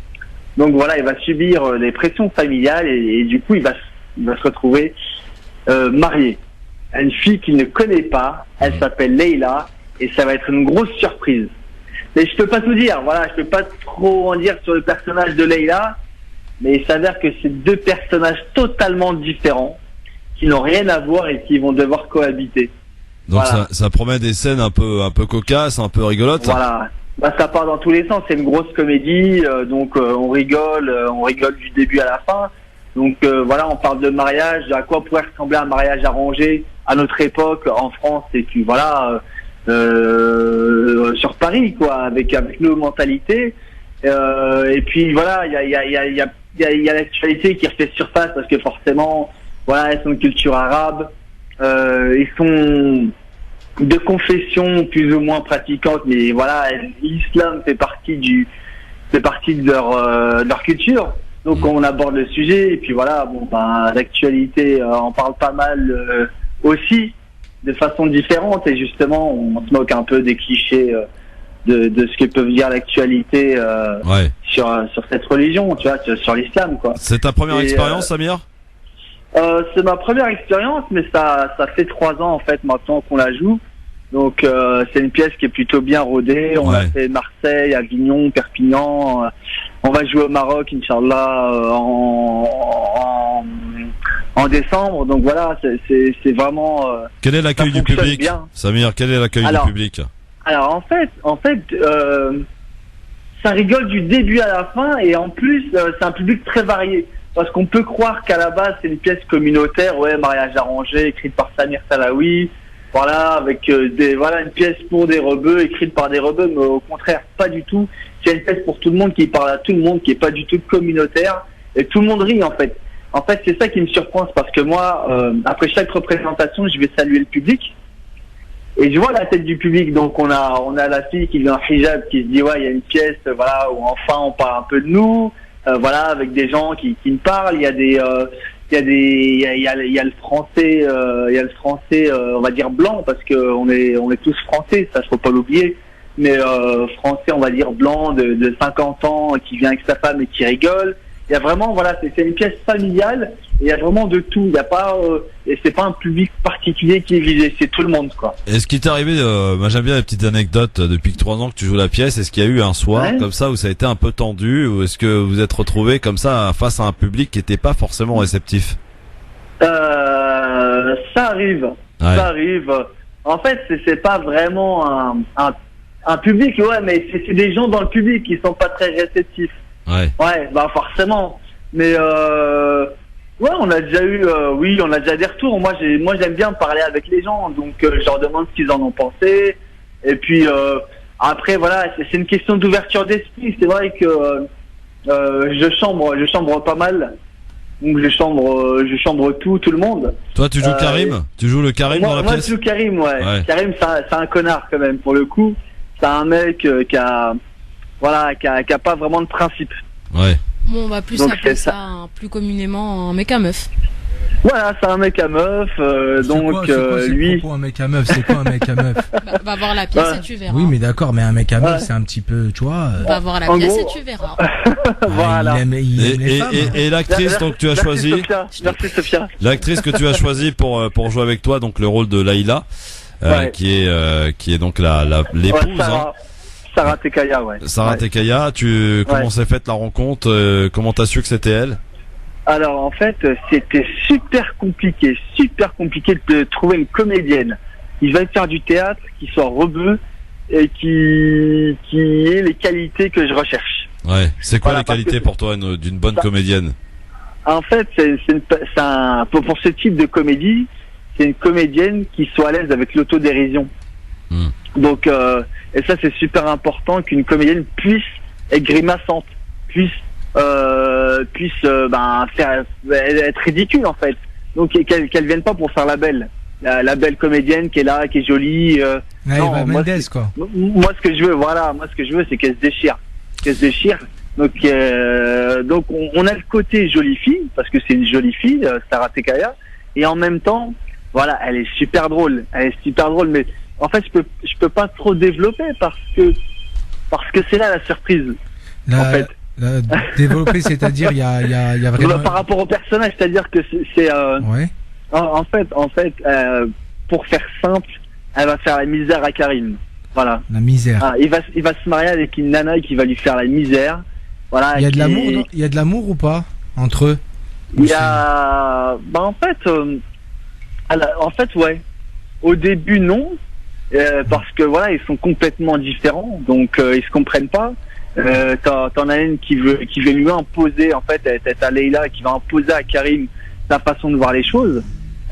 Donc voilà, il va subir les pressions familiales et du coup, il va se retrouver marié à une fille qu'il ne connaît pas. Elle s'appelle Leïla et ça va être une grosse surprise. Mais je peux pas tout dire, voilà, je peux pas trop en dire sur le personnage de Leïla, mais il s'avère que c'est deux personnages totalement différents qui n'ont rien à voir et qui vont devoir cohabiter. Donc voilà. ça promet des scènes un peu cocasses, un peu rigolotes. Voilà. Bah, ça part dans tous les sens, c'est une grosse comédie, donc on rigole du début à la fin. Donc voilà, on parle de mariage, à quoi pourrait ressembler un mariage arrangé à notre époque en France, et puis voilà, sur Paris, quoi, avec nos mentalités. Et puis voilà, il y a l'actualité qui refait surface parce que forcément, voilà, ils sont de culture arabe, ils sont de confession plus ou moins pratiquante, mais voilà, l'islam fait partie de leur culture. Donc on aborde le sujet et puis voilà, bon, ben, l'actualité en parle pas mal aussi, de façon différente, et justement on se moque un peu des clichés de ce que peut dire l'actualité sur cette religion, tu vois, sur l'islam, quoi. C'est ta première expérience, Samir? C'est ma première expérience, mais ça fait 3 ans en fait maintenant qu'on la joue. Donc c'est une pièce qui est plutôt bien rodée. On a fait Marseille, Avignon, Perpignan. On va jouer au Maroc, Inch'Allah, en décembre. Donc voilà, c'est vraiment. Quel est l'accueil du public, bien. Samir? Quel est l'accueil du public? Alors en fait, ça rigole du début à la fin, et en plus c'est un public très varié. Parce qu'on peut croire qu'à la base c'est une pièce communautaire, mariage arrangé, écrite par Samir Salaoui, voilà, avec une pièce pour des rebeux, écrite par des rebeux, mais au contraire, pas du tout. C'est une pièce pour tout le monde, qui parle à tout le monde, qui est pas du tout communautaire, et tout le monde rit en fait. En fait, c'est ça qui me surprend, c'est parce que moi, après chaque représentation, je vais saluer le public, et je vois la tête du public. Donc on a la fille qui vient en hijab, qui se dit il y a une pièce, voilà, où enfin on parle un peu de nous. Voilà, avec des gens qui me parlent. Il y a le français, on va dire blanc, parce que on est tous français, ça faut pas l'oublier. Mais français, on va dire blanc de 50 ans, qui vient avec sa femme et qui rigole. Il y a vraiment, voilà, c'est une pièce familiale, et il y a vraiment de tout. Il y a pas, et c'est pas un public particulier qui est visé, c'est tout le monde, quoi. Est-ce qu'il t'est arrivé, moi j'aime bien les petites anecdotes, depuis que 3 ans que tu joues la pièce, est-ce qu'il y a eu un soir comme ça où ça a été un peu tendu, ou est-ce que vous êtes retrouvé comme ça face à un public qui était pas forcément réceptif? Ça arrive, ça arrive. En fait, c'est pas vraiment un public, mais c'est des gens dans le public qui sont pas très réceptifs. Ouais, bah forcément. Mais on a déjà eu, on a déjà des retours. Moi j'aime bien parler avec les gens, donc je leur demande ce qu'ils en ont pensé. Et puis après voilà, c'est une question d'ouverture d'esprit. C'est vrai que je chambre pas mal. Donc je chambre tout le monde. Toi tu joues Karim? Tu joues le Karim dans la pièce? Moi je joue Karim, ouais. Karim c'est un connard quand même pour le coup. C'est un mec qui a pas vraiment de principe. Ouais. Bon, on va plus appeler ça plus communément un mec à meuf. Voilà, c'est un mec à meuf, donc lui. Un mec à meuf, c'est quoi un mec à meuf? Va voir la pièce et tu verras. Oui, mais d'accord, mais un mec à meuf, c'est un petit peu, tu vois. Va voir la pièce et tu verras. Voilà. Il aime les femmes. Et l'actrice donc tu as choisi. Merci Sophia. L'actrice que tu as choisi pour jouer avec toi, donc le rôle de Laïla, qui est donc l'épouse. Sarah Tekaya, ouais. Sarah Tekaya, comment s'est faite la rencontre? Comment t'as su que c'était elle? Alors en fait, c'était super compliqué de trouver une comédienne qui va faire du théâtre, qui soit rebeu et qui ait les qualités que je recherche. Ouais. C'est quoi les qualités pour toi d'une bonne comédienne? En fait, pour ce type de comédie, c'est une comédienne qui soit à l'aise avec l'autodérision. Donc, et ça c'est super important qu'une comédienne puisse être grimaçante, puisse faire être ridicule en fait. Donc qu'elle vienne pas pour faire la belle comédienne qui est là, qui est jolie. Non, moi, quoi. Moi ce que je veux, c'est qu'elle se déchire. Donc on a le côté jolie fille parce que c'est une jolie fille, Sarah Tekaya, et en même temps, voilà, elle est super drôle, mais en fait je peux pas trop développer parce que c'est là la surprise. En fait. Développer, c'est-à-dire il y a vraiment par rapport au personnage, c'est-à-dire que c'est ouais. En fait, pour faire simple, elle va faire la misère à Karim. Voilà. La misère. Ah, il va se marier avec une nana qui va lui faire la misère. Voilà. Il y a de l'amour, non ? Il y a de l'amour ou pas entre eux ? Il y a, en fait, ouais. Au début, non, parce que voilà, ils sont complètement différents, donc ils se comprennent pas. T'en as une qui veut lui imposer, en fait, t'as Leïla qui va imposer à Karim sa façon de voir les choses.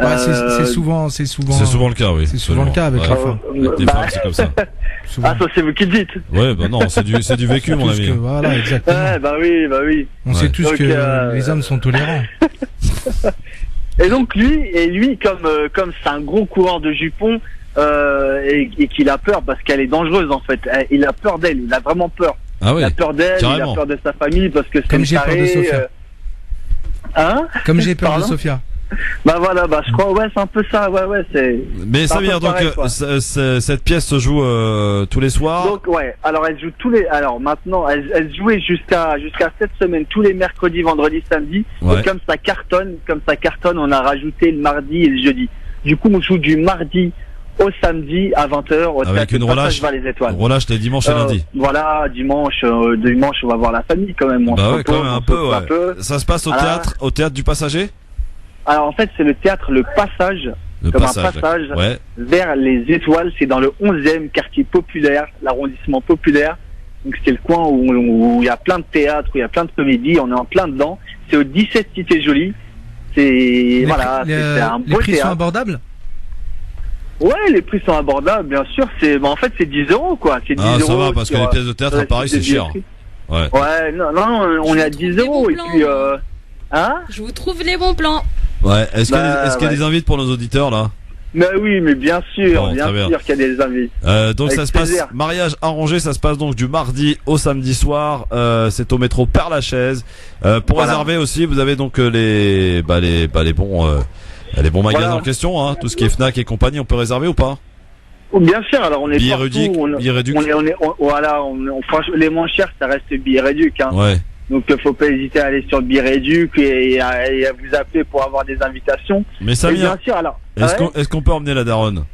Ouais, c'est souvent le cas, oui. C'est souvent le cas avec les femmes. Avec des femmes, c'est comme ça. Ah, ça c'est vous qui le dites. Ouais, bah non, c'est du vécu, mon ami. Voilà, exactement. Ouais, bah oui. On sait tous que les hommes sont tolérants. Et donc lui, comme c'est un gros coureur de jupons, et qu'il a peur parce qu'elle est dangereuse en fait. Il a peur d'elle, il a vraiment peur. Ah oui, il a peur d'elle, carrément. il a peur de sa famille parce que c'est comme j'ai peur de Sophia. Comme j'ai peur Pardon de Sophia. Bah voilà, je crois, ouais, c'est un peu ça, ouais, c'est. Mais ça veut dire donc cette pièce se joue tous les soirs. Donc ouais, alors elle joue maintenant, elle jouait jusqu'à cette semaine tous les mercredis, vendredis, samedis. Ouais. Et comme ça cartonne, on a rajouté le mardi et le jeudi. Du coup, on joue du mardi au samedi à 20h avec une relâche vers les étoiles. Relâche les dimanches et lundi. Voilà, dimanche on va voir la famille quand même. Bah ouais, quand même un peu. Ça se passe au théâtre du Passager. Alors en fait, c'est le théâtre Le Passage, un passage vers les étoiles. C'est dans le 11e quartier populaire, l'arrondissement populaire. Donc c'est le coin où il y a plein de théâtres, où il y a plein de comédies. On est en plein dedans. C'est au 17 Cité Jolie. C'est un beau théâtre. Les prix sont abordables. Ouais, les prix sont abordables, bien sûr. En fait, c'est 10 € quoi. C'est 10 ça va parce que les pièces de théâtre à Paris c'est cher. Ouais, non, on est à 10 € et puis je vous trouve les bons plans. Ouais, est-ce qu'il y a des invites pour nos auditeurs là? Mais oui, mais bien sûr, qu'il y a des invites. Donc avec ça se plaisir. passe, mariage arrangé, ça se passe donc du mardi au samedi soir. C'est au métro Père-Lachaise. Pour réserver aussi, vous avez donc les bons magasins en question, hein, tout ce qui est Fnac et compagnie, on peut réserver ou pas? Bien sûr, alors on est Billet partout. réduc. Les moins chers, ça reste billet réduc. Hein. Ouais. Donc faut pas hésiter à aller sur le billet réduc et à vous appeler pour avoir des invitations. Mais ça vient. Bien sûr, alors. Est-ce qu'on peut emmener la daronne?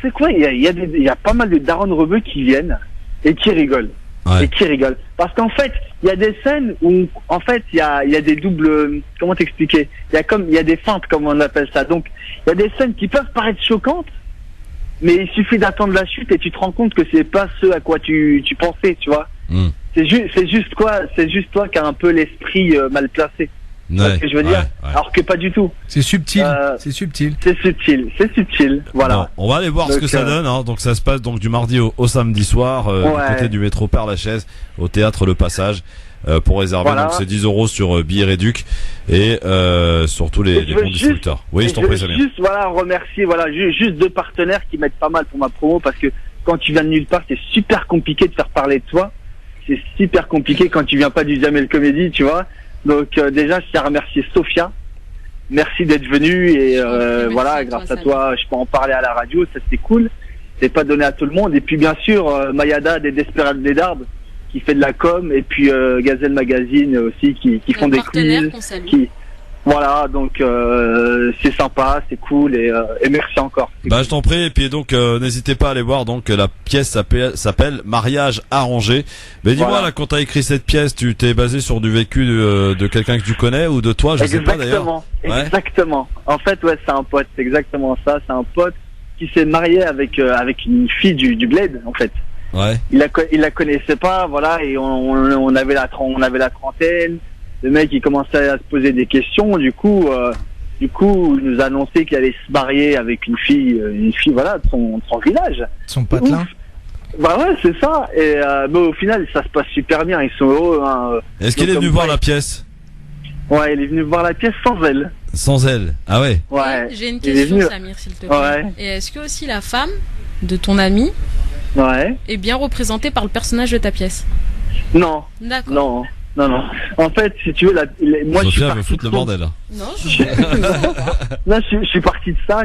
C'est quoi, il y a pas mal de darons rebeux qui viennent et qui rigolent. Ouais. Et qui rigolent. Parce qu'en fait, il y a des scènes où, en fait, il y a des doubles, comment t'expliquer? Il y a des feintes, comme on appelle ça. Donc, il y a des scènes qui peuvent paraître choquantes, mais il suffit d'attendre la chute et tu te rends compte que c'est pas ce à quoi tu pensais, tu vois. C'est juste toi qui as un peu l'esprit mal placé. C'est ce que je veux dire. Alors que pas du tout. C'est subtil. C'est subtil. Voilà. Bon, on va aller voir ce que ça donne. Hein. Donc ça se passe donc du mardi au samedi soir du côté du métro Père-Lachaise au théâtre Le Passage. Pour réserver, donc c'est 10 € sur billet réduc et sur tous les bons distributeurs. Oui, je t'en prie, Samir. Juste remercier juste deux partenaires qui m'aident pas mal pour ma promo parce que quand tu viens de nulle part, c'est super compliqué de faire parler de toi. C'est super compliqué quand tu viens pas du Jamel Comedy, tu vois. Donc déjà, je tiens à remercier Sophia. Merci d'être venue et grâce à toi, je peux en parler à la radio, ça c'est cool. C'est pas donné à tout le monde. Et puis bien sûr, Mayada des Desperate Desdarbes qui fait de la com et puis Gazelle Magazine aussi qui font des quiz. Voilà, donc c'est sympa, c'est cool et merci encore. Je t'en prie et puis donc n'hésitez pas à aller voir donc la pièce s'appelle Mariage arrangé. Mais dis-moi là quand t'as écrit cette pièce, tu t'es basé sur du vécu de quelqu'un que tu connais ou de toi, je sais pas d'ailleurs. Exactement. En fait c'est un pote, c'est exactement ça, c'est un pote qui s'est marié avec une fille du bled en fait. Ouais. Il la connaissait pas, voilà, et on avait la trentaine. Le mec il commençait à se poser des questions, du coup Du coup, il nous a annoncé qu'il allait se marier avec une fille voilà, de son village. Son patelin. Bah ouais, c'est ça. Et mais au final, ça se passe super bien. Ils sont heureux. Hein. Est-ce qu'il est venu voir la pièce? Ouais, il est venu voir la pièce sans elle. Sans elle? Ah ouais. Ouais. J'ai une question, Samir, s'il te plaît. Ouais. Et est-ce que aussi la femme de ton ami est bien représentée par le personnage de ta pièce? Non. D'accord. Non. En fait, si tu veux, moi je suis parti me foutre le bordel là. Non, Là, je suis parti de ça,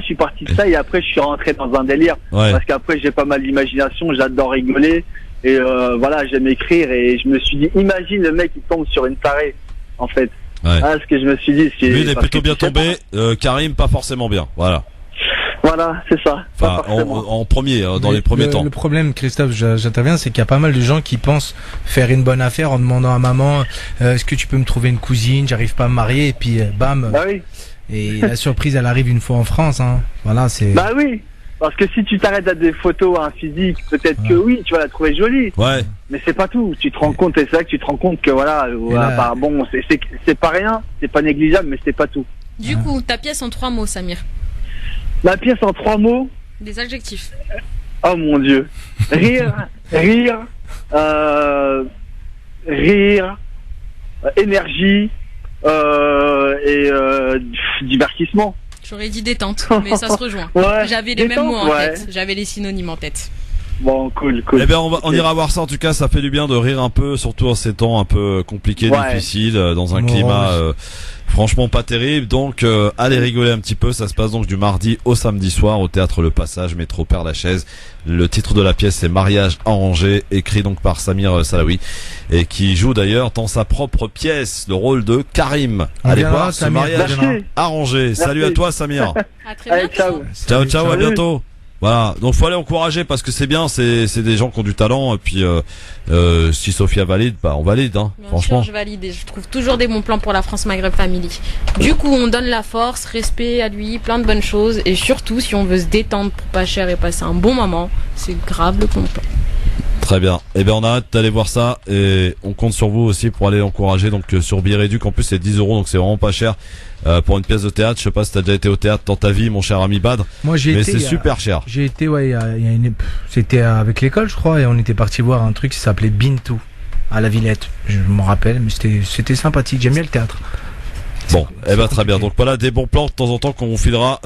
et après je suis rentré dans un délire. Ouais. Parce qu'après j'ai pas mal d'imagination, j'adore rigoler, et voilà, j'aime écrire, et je me suis dit, imagine le mec qui tombe sur une tarée, en fait. Ouais. Ah, ce que je me suis dit, c'est... Lui, il est plutôt bien tombé, Karim, pas forcément bien, voilà. Voilà, c'est ça. Enfin, en premier, dans les premiers temps. Le problème, Christophe, j'interviens, c'est qu'il y a pas mal de gens qui pensent faire une bonne affaire en demandant à maman, est-ce que tu peux me trouver une cousine, j'arrive pas à me marier, et puis bam. Bah oui. Et la surprise, elle arrive une fois en France, hein. Voilà, c'est... Bah oui. Parce que si tu t'arrêtes à des photos, un physique, peut-être que oui, tu vas la trouver jolie. Ouais. Mais c'est pas tout. Tu te rends compte, et c'est là que tu te rends compte que voilà, bah, bon, c'est pas rien, c'est pas négligeable, mais c'est pas tout. Du coup, ta pièce en 3 mots, Samir. La pièce en 3 mots. Des adjectifs. Oh mon Dieu. Rire, énergie et divertissement. J'aurais dit détente, mais ça se rejoint. Ouais, j'avais les mêmes mots en ouais. tête. J'avais les synonymes en tête. Bon, cool. Eh bien, on ira voir ça. En tout cas, ça fait du bien de rire un peu, surtout en ces temps un peu compliqués, difficiles, dans un climat franchement pas terrible. Donc, allez rigoler un petit peu. Ça se passe donc du mardi au samedi soir au théâtre Le Passage, métro Père-Lachaise. Le titre de la pièce c'est Mariage arrangé, écrit donc par Samir Salawi, et qui joue d'ailleurs dans sa propre pièce le rôle de Karim. Allez voir ce mariage arrangé. Merci. Salut à toi, Samir. À très bientôt. Ciao, à bientôt. Voilà, donc faut aller encourager parce que c'est bien, c'est des gens qui ont du talent, et puis si Sophia valide, bah on valide, hein. Bien franchement. sûr, je valide, et je trouve toujours des bons plans pour la France Maghreb Family. Du coup, on donne la force, respect à lui, plein de bonnes choses, et surtout si on veut se détendre pour pas cher et passer un bon moment, c'est grave le bon plan. Très bien. Eh bien, on a hâte d'aller voir ça, et on compte sur vous aussi pour aller encourager. Donc sur Biréduc, en plus c'est 10 €, donc c'est vraiment pas cher pour une pièce de théâtre. Je sais pas si t'as déjà été au théâtre dans ta vie, mon cher ami Badr. Moi j'ai été. Mais c'est super cher. J'ai été, ouais, c'était avec l'école, je crois, et on était parti voir un truc qui s'appelait Bintou à la Villette. Je m'en rappelle, mais c'était sympathique. J'aime bien le théâtre. Bon, eh ben très bien. Donc voilà des bons plans de temps en temps qu'on vous filera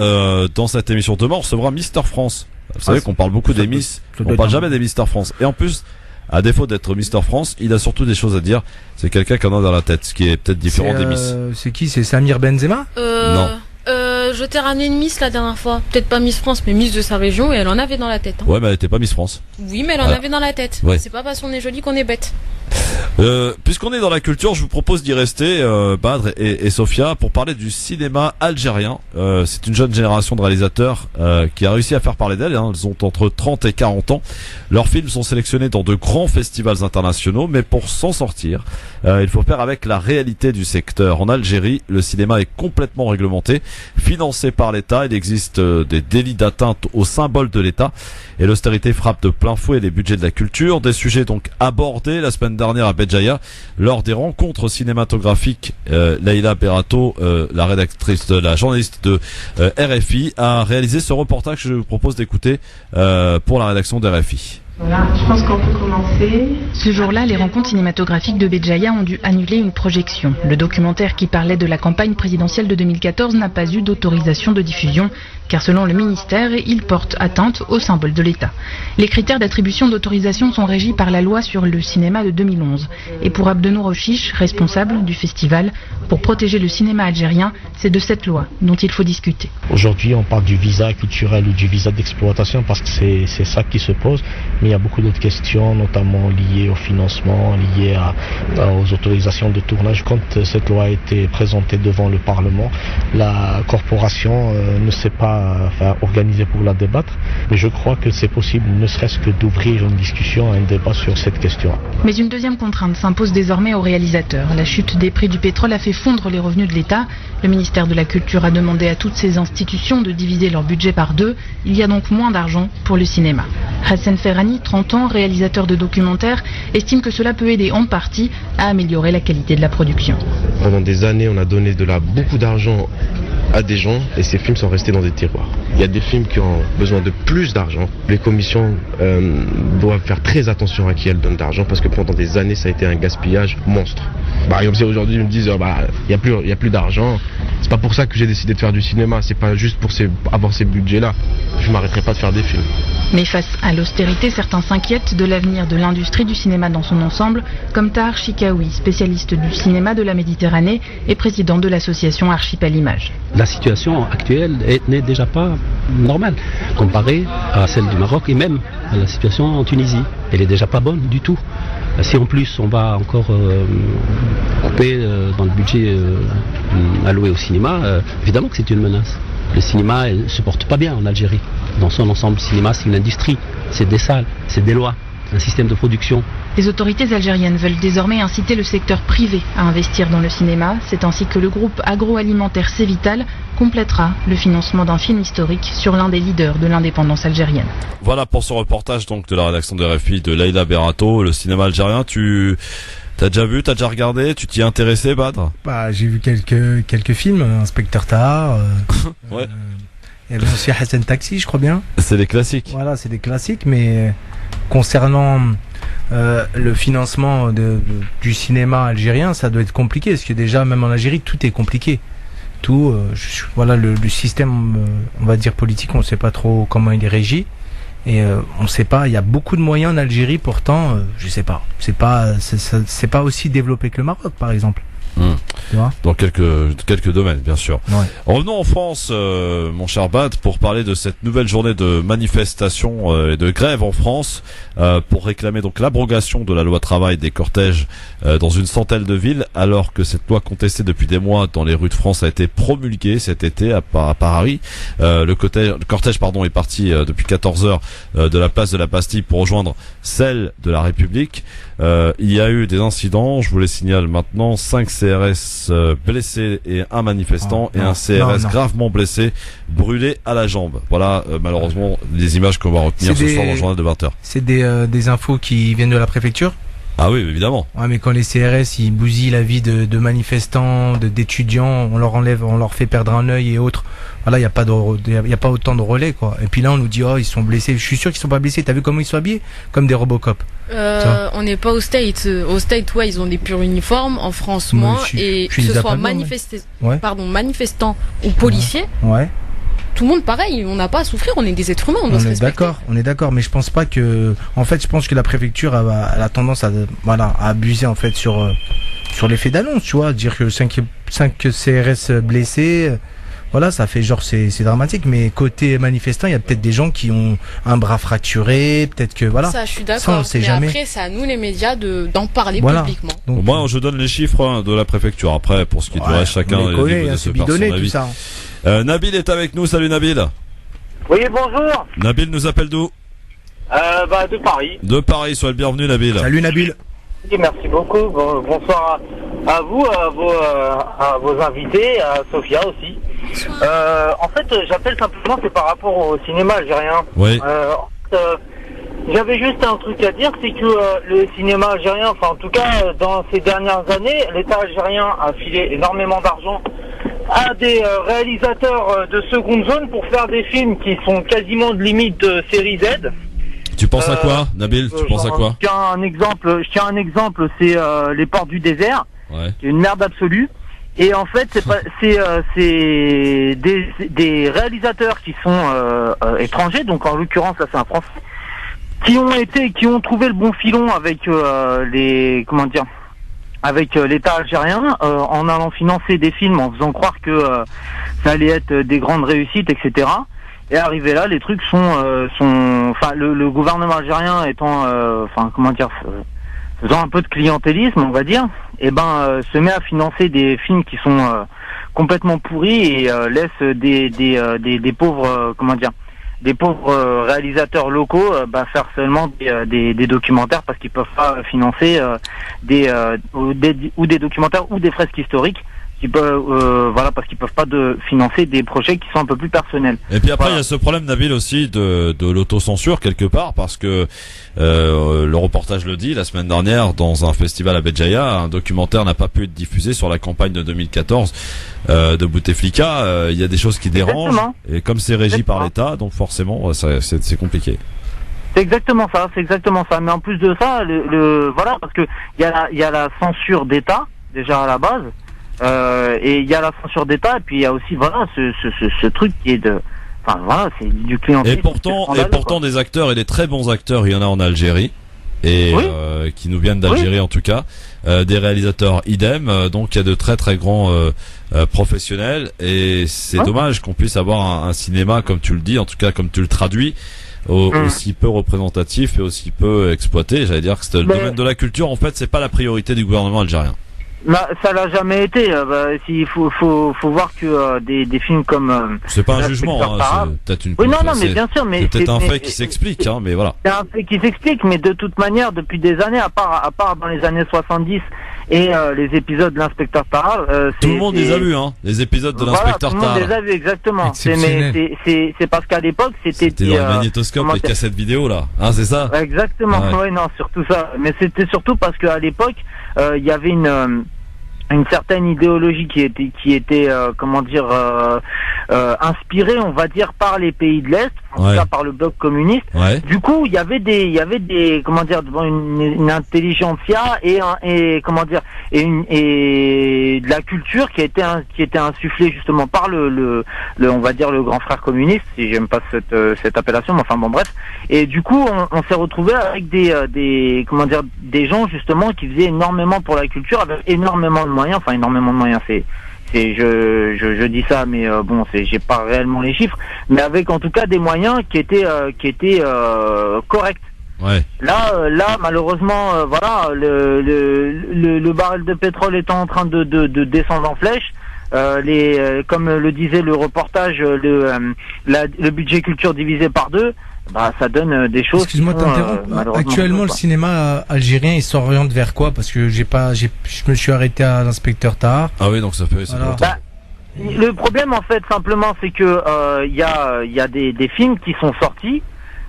dans cette émission. Demain, on recevra Mister France. Vous savez qu'on parle beaucoup des Miss, on parle jamais des Mister France. Et en plus, à défaut d'être Mister France, il a surtout des choses à dire. C'est quelqu'un qui en a dans la tête, ce qui est peut-être différent des Miss. C'est qui? C'est Samir Benzema? Non. Je t'ai ramené une Miss la dernière fois. Peut-être pas Miss France, mais Miss de sa région, et elle en avait dans la tête. Hein. Ouais, mais elle était pas Miss France. Oui, mais elle en avait dans la tête. Ouais. C'est pas parce qu'on est joli qu'on est bête. Puisqu'on est dans la culture, je vous propose d'y rester, Badr et Sophia, pour parler du cinéma algérien. C'est une jeune génération de réalisateurs qui a réussi à faire parler d'elle. Ils ont entre 30 et 40 ans. Leurs films sont sélectionnés dans de grands festivals internationaux, mais pour s'en sortir, il faut faire avec la réalité du secteur. En Algérie, le cinéma est complètement réglementé, financé par l'État. Il existe des délits d'atteinte aux symboles de l'État, et l'austérité frappe de plein fouet les budgets de la culture. Des sujets donc abordés la semaine dernière à Béjaïa lors des rencontres cinématographiques. Leïla Berato, la journaliste de RFI, a réalisé ce reportage que je vous propose d'écouter pour la rédaction d'RFI. Voilà, je pense qu'on peut commencer. Ce jour-là, les rencontres cinématographiques de Béjaïa ont dû annuler une projection. Le documentaire qui parlait de la campagne présidentielle de 2014 n'a pas eu d'autorisation de diffusion, car selon le ministère, il porte atteinte au symbole de l'État. Les critères d'attribution d'autorisation sont régis par la loi sur le cinéma de 2011. Et pour Abdenour Ochiche, responsable du festival, pour protéger le cinéma algérien, c'est de cette loi dont il faut discuter. Aujourd'hui, on parle du visa culturel ou du visa d'exploitation parce que c'est ça qui se pose. Mais il y a beaucoup d'autres questions, notamment liées au financement, liées aux autorisations de tournage. Quand cette loi a été présentée devant le Parlement, la corporation ne s'est pas organisée pour la débattre. Mais je crois que c'est possible, ne serait-ce que d'ouvrir une discussion, un débat sur cette question. Mais une deuxième contrainte s'impose désormais aux réalisateurs. La chute des prix du pétrole a fait fondre les revenus de l'État. Le ministère de la Culture a demandé à toutes ces institutions de diviser leur budget par 2. Il y a donc moins d'argent pour le cinéma. Hassan Ferrani, 30 ans, réalisateur de documentaires, estime que cela peut aider en partie à améliorer la qualité de la production. Pendant des années, on a donné beaucoup d'argent à des gens et ces films sont restés dans des tiroirs. Il y a des films qui ont besoin de plus d'argent. Les commissions doivent faire très attention à qui elles donnent d'argent parce que pendant des années ça a été un gaspillage monstre. Par exemple, si aujourd'hui ils me disent il y a plus d'argent, c'est pas pour ça que j'ai décidé de faire du cinéma, c'est pas juste pour avoir ces budgets-là. Je m'arrêterai pas de faire des films. Mais face à l'austérité, certains s'inquiètent de l'avenir de l'industrie du cinéma dans son ensemble, comme Tahar Chikaoui, spécialiste du cinéma de la Méditerranée et président de l'association Archipel Images. La situation actuelle n'est déjà pas normale, comparée à celle du Maroc et même à la situation en Tunisie. Elle est déjà pas bonne du tout. Si en plus on va encore couper dans le budget alloué au cinéma, évidemment que c'est une menace. Le cinéma ne se porte pas bien en Algérie. Dans son ensemble, le cinéma, c'est une industrie, c'est des salles, c'est des lois, un système de production. Les autorités algériennes veulent désormais inciter le secteur privé à investir dans le cinéma. C'est ainsi que le groupe agroalimentaire Cévital complétera le financement d'un film historique sur l'un des leaders de l'indépendance algérienne. Voilà pour ce reportage donc de la rédaction de RFI de Leïla Berato, le cinéma algérien. T'as déjà vu, t'as déjà regardé, tu t'y es intéressé, Badr? J'ai vu quelques films, Inspecteur Tahar. Ouais. Il y avait aussi Hassan Taxi, je crois bien. C'est des classiques. Voilà, c'est des classiques, mais concernant le financement du cinéma algérien, ça doit être compliqué, parce que déjà, même en Algérie, tout est compliqué. Tout, voilà, le système, on va dire politique, on ne sait pas trop comment il est régi. Et on sait pas, il y a beaucoup de moyens en Algérie, pourtant, je sais pas, c'est pas aussi développé que le Maroc, par exemple. Dans quelques domaines, bien sûr. Ouais. Revenons en France, mon cher Bad, pour parler de cette nouvelle journée de manifestation et de grève en France pour réclamer donc l'abrogation de la loi travail des cortèges dans une centaine de villes, alors que cette loi contestée depuis des mois dans les rues de France a été promulguée cet été à Paris. Le cortège est parti depuis 14h de la place de la Bastille pour rejoindre celle de la République. Il y a eu des incidents, je vous les signale maintenant, 5 CRS blessés et un manifestant et un CRS gravement blessé, brûlé à la jambe. Voilà, malheureusement, les images qu'on va retenir ce soir dans le journal de 20h. C'est des infos qui viennent de la préfecture? Ah oui, évidemment. Ouais, mais quand les CRS ils bousillent la vie de manifestants, d'étudiants, on leur fait perdre un œil et autres. Voilà, il y a pas autant de relais, quoi. Et puis là on nous dit ils sont blessés. Je suis sûr qu'ils sont pas blessés. T'as vu comment ils sont habillés? Comme des Robocop. On n'est pas aux States. Aux States, ouais, ils ont des purs uniformes. En France, moins. Et que ce soit manifestants ou policiers. Ouais. Tout le monde pareil, on n'a pas à souffrir, on est des êtres humains, on doit se respecter. On est d'accord, mais je pense pas que, en fait, je pense que la préfecture elle a tendance à abuser en fait sur l'effet d'annonce, tu vois, dire que 5 CRS blessés, voilà, ça fait genre c'est dramatique, mais côté manifestant, il y a peut-être des gens qui ont un bras fracturé, peut-être que voilà. Ça, je suis d'accord. Ça, on le sait mais jamais. Après, c'est à nous les médias d'en parler publiquement. Donc, moi, je donne les chiffres de la préfecture. Après, pour ce qui doit chacun est libre de se faire son avis. Tout ça. Nabil est avec nous. Salut Nabil. Oui, bonjour. Nabil nous appelle d'où? De Paris. De Paris, sois le bienvenu Nabil. Salut Nabil. Oui, merci beaucoup. Bonsoir à vous, à vos invités, à Sophia aussi. En fait, j'appelle simplement, c'est par rapport au cinéma algérien. Oui. J'avais juste un truc à dire, c'est que le cinéma algérien, enfin en tout cas dans ces dernières années, l'État algérien a filé énormément d'argent à des réalisateurs de seconde zone pour faire des films qui sont quasiment de limite de série Z. Tu penses à quoi, Nabil? Tu penses à quoi? Je tiens un exemple, c'est Les Portes du désert. Ouais. C'est une merde absolue. Et en fait, c'est des réalisateurs qui sont étrangers, donc en l'occurrence là c'est un Français, qui ont trouvé le bon filon avec avec l'État algérien, en allant financer des films, en faisant croire que ça allait être des grandes réussites, etc. Et arrivé là, les trucs le gouvernement algérien étant, faisant un peu de clientélisme, on va dire, se met à financer des films qui sont complètement pourris et laisse des pauvres, des pauvres réalisateurs locaux faire seulement des documentaires parce qu'ils peuvent pas financer des documentaires ou des fresques historiques voilà, parce qu'ils peuvent pas financer des projets qui sont un peu plus personnels. Et puis après, il y a ce problème, Nabil, aussi de l'autocensure quelque part, parce que le reportage le dit, la semaine dernière, dans un festival à Béjaïa, un documentaire n'a pas pu être diffusé sur la campagne de 2014 de Bouteflika. Il y a des choses qui dérangent, et comme c'est régi par l'État, donc forcément, c'est compliqué. C'est exactement ça. Mais en plus de ça, voilà, parce que il y a la censure d'État déjà à la base. Et il y a la censure d'État, et puis il y a aussi voilà ce truc qui est c'est du clientélisme. Et pourtant des acteurs, et des très bons acteurs, il y en a en Algérie, et qui nous viennent d'Algérie en tout cas, des réalisateurs idem, donc il y a de très très grands professionnels, et c'est dommage qu'on puisse avoir un cinéma, comme tu le dis, en tout cas comme tu le traduis, aussi peu représentatif et aussi peu exploité. J'allais dire que le domaine de la culture, en fait, c'est pas la priorité du gouvernement algérien. Ça l'a jamais été. Il faut voir que des films comme c'est pas un jugement, c'est peut-être une. Oui, non, mais bien sûr, mais c'est peut-être un fait qui s'explique, mais voilà. C'est un fait qui s'explique, mais de toute manière, depuis des années, à part dans les années 70 et les épisodes de l'Inspecteur Tahar, tout le monde les a vus, les épisodes de l'Inspecteur Tahar. Tout le monde les a vus, exactement. C'est parce qu'à l'époque, c'était dans le magnétoscope, les cassettes vidéo là, c'est ça. Exactement. Ouais, non, surtout ça. Mais c'était surtout parce qu'à l'époque, il y avait une certaine idéologie qui était inspirée, on va dire, par les pays de l'Est, en tout cas par le bloc communiste. Du coup, il y avait des comment dire, une intelligentsia et de la culture qui était insufflée justement par le on va dire le grand frère communiste, si j'aime pas cette appellation, mais enfin bon bref. Et du coup, on s'est retrouvé avec des gens justement qui faisaient énormément pour la culture, avec énormément de moyens, je dis ça, mais j'ai pas réellement les chiffres, mais avec en tout cas des moyens qui étaient corrects. Là, malheureusement, le baril de pétrole étant en train de descendre en flèche, comme le disait le reportage, le budget culture divisé par 2. Ça donne des choses. Excuse-moi de t'interrompre. Actuellement, le cinéma algérien, il s'oriente vers quoi? Parce que je me suis arrêté à l'Inspecteur Tahar. Ah oui, donc ça fait. Le problème, en fait, simplement, c'est que il y a des films qui sont sortis,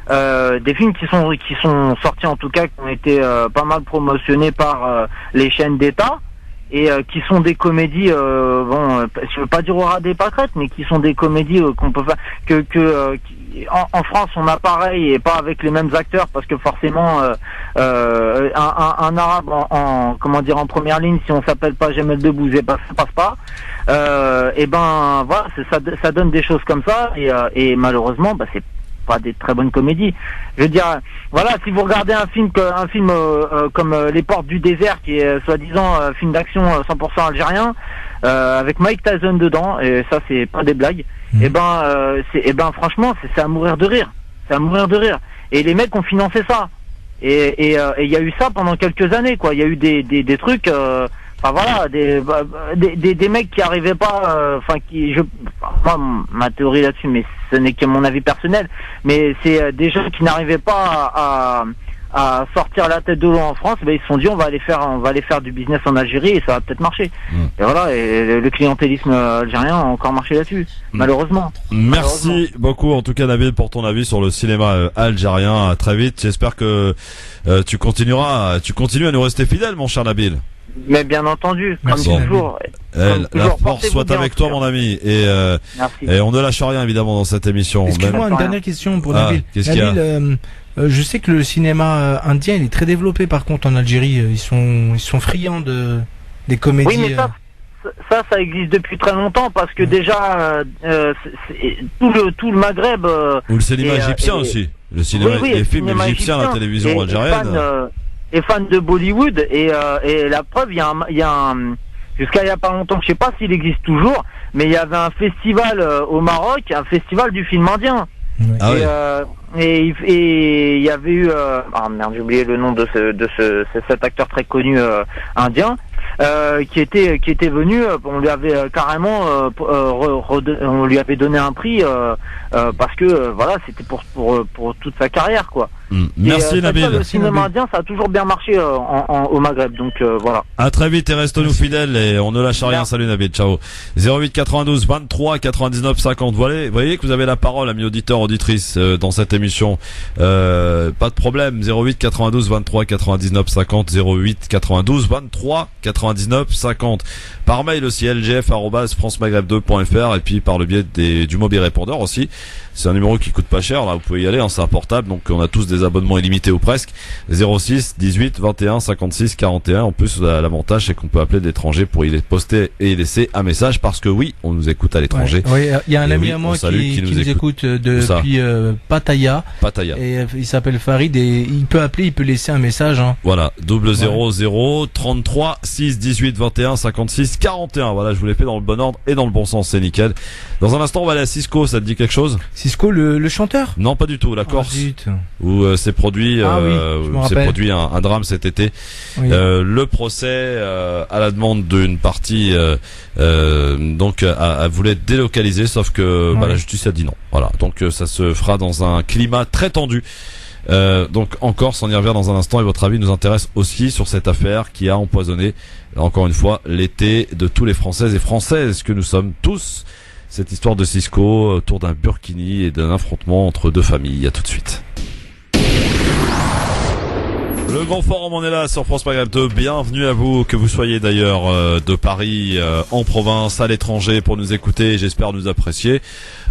des films qui sont sortis en tout cas, qui ont été pas mal promotionnés par les chaînes d'État. Et qui sont des comédies, je veux pas dire au ras des pâquerettes, mais qui sont des comédies qu'on peut faire, en France on a pareil, et pas avec les mêmes acteurs, parce que forcément un arabe en première ligne, si on s'appelle pas Jamel Debbouze, ça passe pas. Ça donne des choses comme ça, et malheureusement c'est pas des très bonnes comédies. Je veux dire, voilà, si vous regardez un film comme Les Portes du désert, qui est soi-disant film d'action 100% algérien, avec Mike Tyson dedans, et ça c'est pas des blagues, franchement c'est à mourir de rire. C'est à mourir de rire. Et les mecs ont financé ça. Et il y a eu ça pendant quelques années, quoi. Il y a eu des trucs, des mecs qui arrivaient pas, ma théorie là-dessus, mais ce n'est que mon avis personnel, mais c'est des gens qui n'arrivaient pas à sortir la tête de l'eau en France, ils se sont dit on va aller faire du business en Algérie et ça va peut-être marcher. Et voilà, et le clientélisme algérien a encore marché là-dessus, malheureusement. Merci beaucoup en tout cas, Nabil, pour ton avis sur le cinéma algérien. À très vite. J'espère que tu continues à nous rester fidèle, mon cher Nabil. Mais bien entendu, comme toujours. La force soit avec toi, mon ami. Et on ne lâche rien, évidemment, dans cette émission. Excuse-moi, une dernière question pour Nabil. Qu'est-ce qu'il y a? Je sais que le cinéma indien, il est très développé, par contre, en Algérie. Ils sont friands des comédies. Oui, mais ça existe depuis très longtemps, parce que déjà, tout le Maghreb... Ou le cinéma égyptien aussi. Le cinéma, les films égyptiens, la télévision algérienne. Et fan de Bollywood, et la preuve, il y a jusqu'à il y a pas longtemps, je sais pas s'il existe toujours, mais il y avait un festival au Maroc, un festival du film indien. Et il y avait eu j'ai oublié le nom de cet acteur très connu indien, qui était venu, on lui avait carrément on lui avait donné un prix parce que voilà, c'était pour toute sa carrière, quoi. Merci Nabil. Le cinéma indien, ça a toujours bien marché au Maghreb, donc voilà. À très vite et reste-nous fidèles et on ne lâche rien. Salut Nabil, ciao. 08 92 23 99 50. Vous voyez que vous avez la parole, amis auditeurs, auditrices, dans cette émission. Pas de problème. 08 92 23 99 50. 08 92 23 99 50. Par mail aussi, lgf@francemaghreb2.fr et puis par le biais du mobile répondeur aussi. C'est un numéro qui coûte pas cher, là vous pouvez y aller, c'est un portable, donc on a tous des abonnements illimités ou presque. 06 18 21 56 41. En plus l'avantage c'est qu'on peut appeler de l'étranger pour y poster et y laisser un message, parce que oui, on nous écoute à l'étranger. Oui, il y a un ami à moi qui nous écoute depuis Pattaya. Et il s'appelle Farid et il peut appeler, il peut laisser un message. Voilà, 00 33 6 18 21 56 41. Voilà, je vous l'ai fait dans le bon ordre et dans le bon sens, c'est nickel. Dans un instant on va aller à Cisco, ça te dit quelque chose? Cisco, le chanteur? Non, pas du tout, la Corse, où s'est produit, produit un drame cet été. Oui. Le procès à la demande d'une partie donc voulait délocaliser, sauf que la justice a dit non. Voilà, donc ça se fera dans un climat très tendu. Donc en Corse, on y revient dans un instant, et votre avis nous intéresse aussi sur cette affaire qui a empoisonné, encore une fois, l'été de tous les Françaises et Françaises que nous sommes tous. Cette histoire de Cisco autour d'un burkini et d'un affrontement entre deux familles. À tout de suite. Le grand forum, on est là sur France Maghreb 2. Bienvenue à vous, que vous soyez d'ailleurs de Paris, en province, à l'étranger, pour nous écouter. J'espère nous apprécier.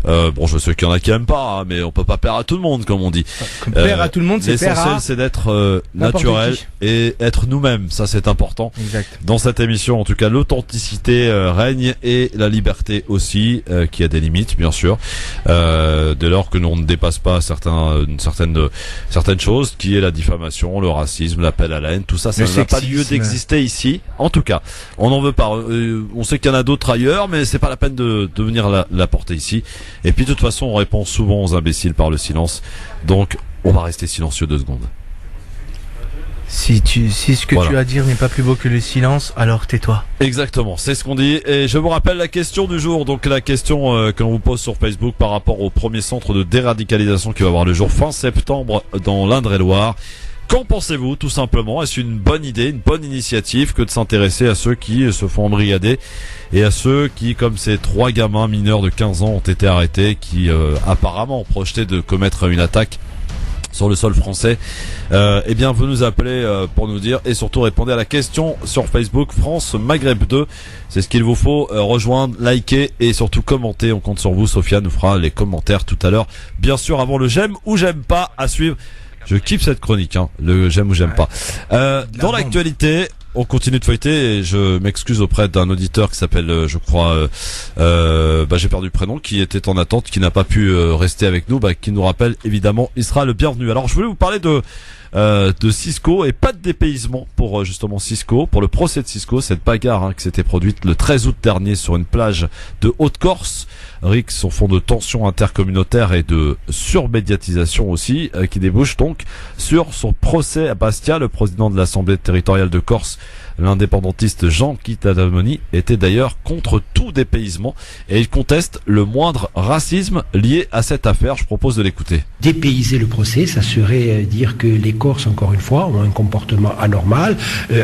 Bon, je sais qu'il y en a qui aiment pas, hein, mais on peut pas plaire à tout le monde, comme on dit. Plaire à tout le monde, c'est plaire à... L'essentiel, c'est d'être naturel et être nous-mêmes. Ça, c'est important. Exact. Dans cette émission, en tout cas, l'authenticité règne, et la liberté aussi, qui a des limites, bien sûr. Dès lors que l'on ne dépasse pas certaines choses, qui est la diffamation, le racisme, l'appel à la haine, tout ça, ça n'a pas lieu d'exister ici. En tout cas, on n'en veut pas. On sait qu'il y en a d'autres ailleurs, mais c'est pas la peine de venir la porter ici. Et puis de toute façon, on répond souvent aux imbéciles par le silence. Donc, on va rester silencieux 2 secondes. Si ce que tu as à dire n'est pas plus beau que le silence, alors tais-toi. Exactement, c'est ce qu'on dit. Et je vous rappelle la question du jour. Donc la question que l'on vous pose sur Facebook par rapport au premier centre de déradicalisation qui va avoir le jour fin septembre dans l'Indre-et-Loire. Qu'en pensez-vous, tout simplement? Est-ce une bonne idée, une bonne initiative que de s'intéresser à ceux qui se font embrigader et à ceux qui, comme ces 3 gamins mineurs de 15 ans, ont été arrêtés, qui apparemment ont projeté de commettre une attaque sur le sol français? Eh bien, vous nous appelez pour nous dire, et surtout répondez à la question sur Facebook France Maghreb 2. C'est ce qu'il vous faut. Rejoindre, liker et surtout commenter. On compte sur vous. Sophia nous fera les commentaires tout à l'heure. Bien sûr, avant le j'aime ou j'aime pas à suivre. Je kiffe cette chronique, hein, le j'aime ou j'aime pas. Dans l'actualité, on continue de feuilleter, et je m'excuse auprès d'un auditeur qui s'appelle, je crois, j'ai perdu le prénom, qui était en attente, qui n'a pas pu rester avec nous, qui nous rappelle évidemment, il sera le bienvenu. Alors je voulais vous parler de Cisco, et pas de dépaysement pour justement Cisco, pour le procès de Cisco, cette bagarre qui s'était produite le 13 août dernier sur une plage de Haute-Corse. Rix sur fond de tensions intercommunautaires et de surmédiatisation aussi, qui débouche donc sur son procès à Bastia. Le président de l'Assemblée territoriale de Corse, l'indépendantiste Jean Kitadamoni, était d'ailleurs contre tout dépaysement, et il conteste le moindre racisme lié à cette affaire. Je propose de l'écouter. Dépayser le procès, ça serait dire que les Corses, encore une fois, ont un comportement anormal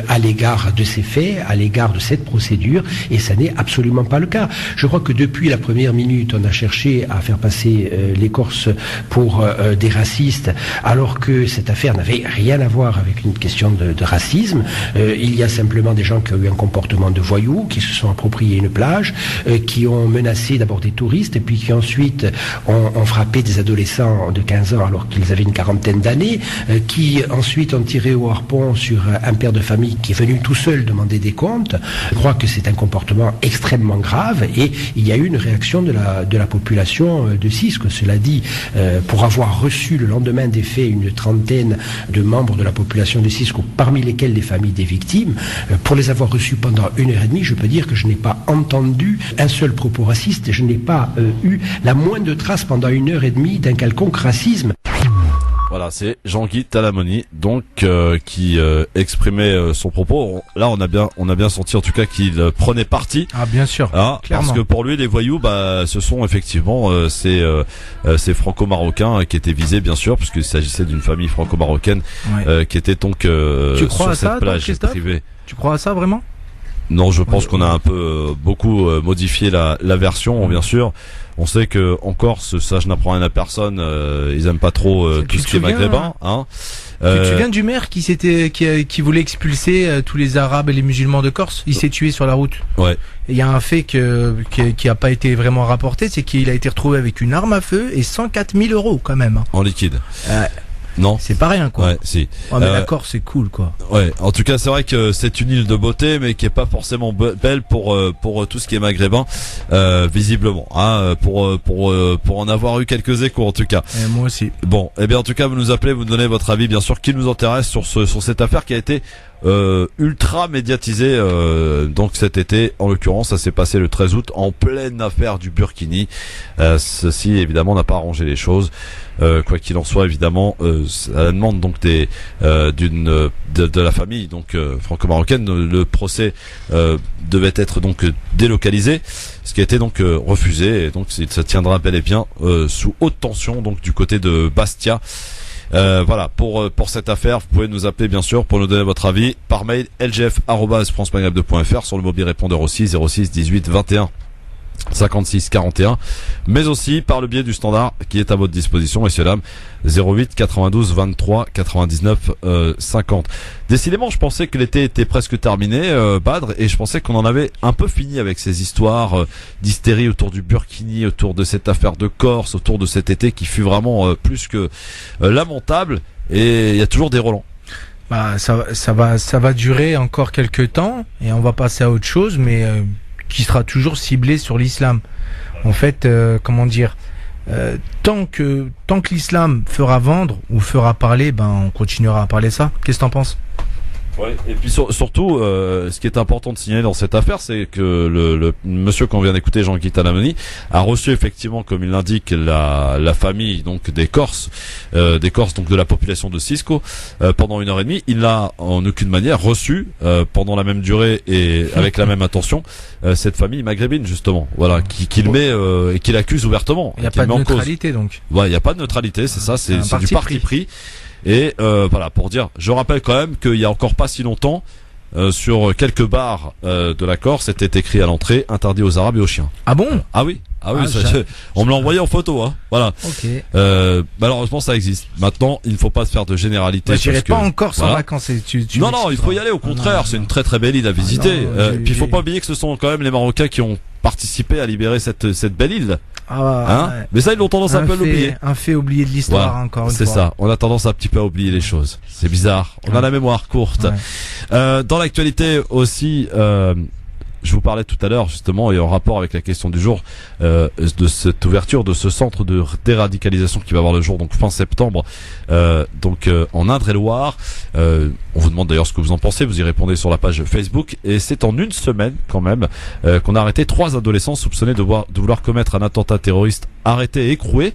à l'égard de ces faits, à l'égard de cette procédure, et ça n'est absolument pas le cas. Je crois que depuis la première minute, on a cherché à faire passer les Corses pour des racistes, alors que cette affaire n'avait rien à voir avec une question de racisme. Il y a simplement des gens qui ont eu un comportement de voyous, qui se sont appropriés une plage, qui ont menacé d'abord des touristes, et puis qui ensuite ont frappé des adolescents de 15 ans alors qu'ils avaient une quarantaine d'années, qui ensuite ont tiré au harpon sur un père de famille qui est venu tout seul demander des comptes. Je crois que c'est un comportement extrêmement grave, et il y a eu une réaction de la population de Cisco. Cela dit, pour avoir reçu le lendemain des faits une trentaine de membres de la population de Cisco, parmi lesquels les familles des victimes, pour les avoir reçus pendant 1h30, je peux dire que je n'ai pas entendu un seul propos raciste, et je n'ai pas eu la moindre trace pendant 1h30 d'un quelconque racisme. Voilà, c'est Jean-Guy Talamoni, donc qui exprimait son propos. Là, on a bien senti en tout cas qu'il prenait parti. Ah, bien sûr. Hein, parce que pour lui, les voyous, ce sont effectivement ces franco-marocains qui étaient visés, bien sûr, puisqu'il s'agissait d'une famille franco-marocaine qui était donc sur cette plage privée. Tu crois à ça vraiment? Non, je pense qu'on a un peu beaucoup modifié la version, bien sûr. On sait que en Corse, ça je n'apprends rien à personne, ils aiment pas trop tout ce qui est maghrébin. Hein. Tu te souviens du maire qui voulait expulser tous les Arabes et les musulmans de Corse? Il s'est tué sur la route. Ouais. Et il y a un fait qui a pas été vraiment rapporté, c'est qu'il a été retrouvé avec une arme à feu et 104 000 € quand même. En liquide. Non. C'est pas rien, quoi. Ouais, si. Ouais, mais la Corse, c'est cool, quoi. Ouais. En tout cas, c'est vrai que c'est une île de beauté, mais qui est pas forcément belle pour tout ce qui est maghrébin, visiblement. Hein, pour en avoir eu quelques échos, en tout cas. Et moi aussi. Bon. Eh bien, en tout cas, vous nous appelez, vous nous donnez votre avis, bien sûr, qui nous intéresse sur cette affaire qui a été ultra médiatisé donc cet été. En l'occurrence, ça s'est passé le 13 août en pleine affaire du Burkini. Ceci évidemment n'a pas arrangé les choses. Quoi qu'il en soit, évidemment, à la demande donc de la famille donc franco-marocaine, le procès devait être donc délocalisé, ce qui a été donc refusé, et donc ça tiendra bel et bien sous haute tension donc du côté de Bastia. Voilà, pour cette affaire, vous pouvez nous appeler bien sûr pour nous donner votre avis par mail lgf@francemaghreb2.fr, sur le mobile répondeur aussi 06 18 21 56 41, mais aussi par le biais du standard qui est à votre disposition, messieurs dames, 08 92 23 99 50. Décidément, je pensais que l'été était presque terminé, Badr, et je pensais qu'on en avait un peu fini avec ces histoires d'hystérie autour du Burkini, autour de cette affaire de Corse, autour de cet été qui fut vraiment plus que lamentable, et il y a toujours des relents. Ça va durer encore quelques temps, et on va passer à autre chose, mais qui sera toujours ciblé sur l'islam. En fait, comment dire, tant que l'islam fera vendre ou fera parler, on continuera à parler ça. Qu'est-ce que t'en penses? Ouais. Et puis surtout, ce qui est important de signaler dans cette affaire, c'est que le monsieur qu'on vient d'écouter, Jean-Guy Talamoni, a reçu effectivement, comme il l'indique, la famille donc des Corses donc de la population de Cisco pendant 1h30. Il n'a en aucune manière reçu pendant la même durée et avec la même attention cette famille maghrébine justement, voilà, qu'il met et qu'il accuse ouvertement. Il n'y a pas de neutralité donc. Ouais, il n'y a pas de neutralité, c'est ça, c'est du parti pris. Et voilà, pour dire, je rappelle quand même qu'il y a encore pas si longtemps, sur quelques bars de la Corse, c'était écrit à l'entrée interdit aux Arabes et aux chiens. Ah bon? Ah oui, on me l'a envoyé en photo, hein. Voilà. Okay. Malheureusement, ça existe. Maintenant, il ne faut pas se faire de généralité. J'irai pas en Corse en vacances. Non, il faut y aller. Au contraire, c'est une très très belle île à visiter. Puis il faut pas oublier que ce sont quand même les Marocains qui ont participé à libérer cette belle île. Mais ça, ils ont tendance un peu à l'oublier. Un fait oublié de l'histoire, encore une fois. C'est ça. On a tendance un petit peu à oublier les choses. C'est bizarre. On a la mémoire courte. Dans l'actualité aussi, je vous parlais tout à l'heure justement, et en rapport avec la question du jour, de cette ouverture de ce centre de déradicalisation qui va avoir le jour donc fin septembre, en Indre-et-Loire. On vous demande d'ailleurs ce que vous en pensez, vous y répondez sur la page Facebook, et c'est en une semaine quand même qu'on a arrêté 3 adolescents soupçonnés de vouloir commettre un attentat terroriste, arrêtés et écroués.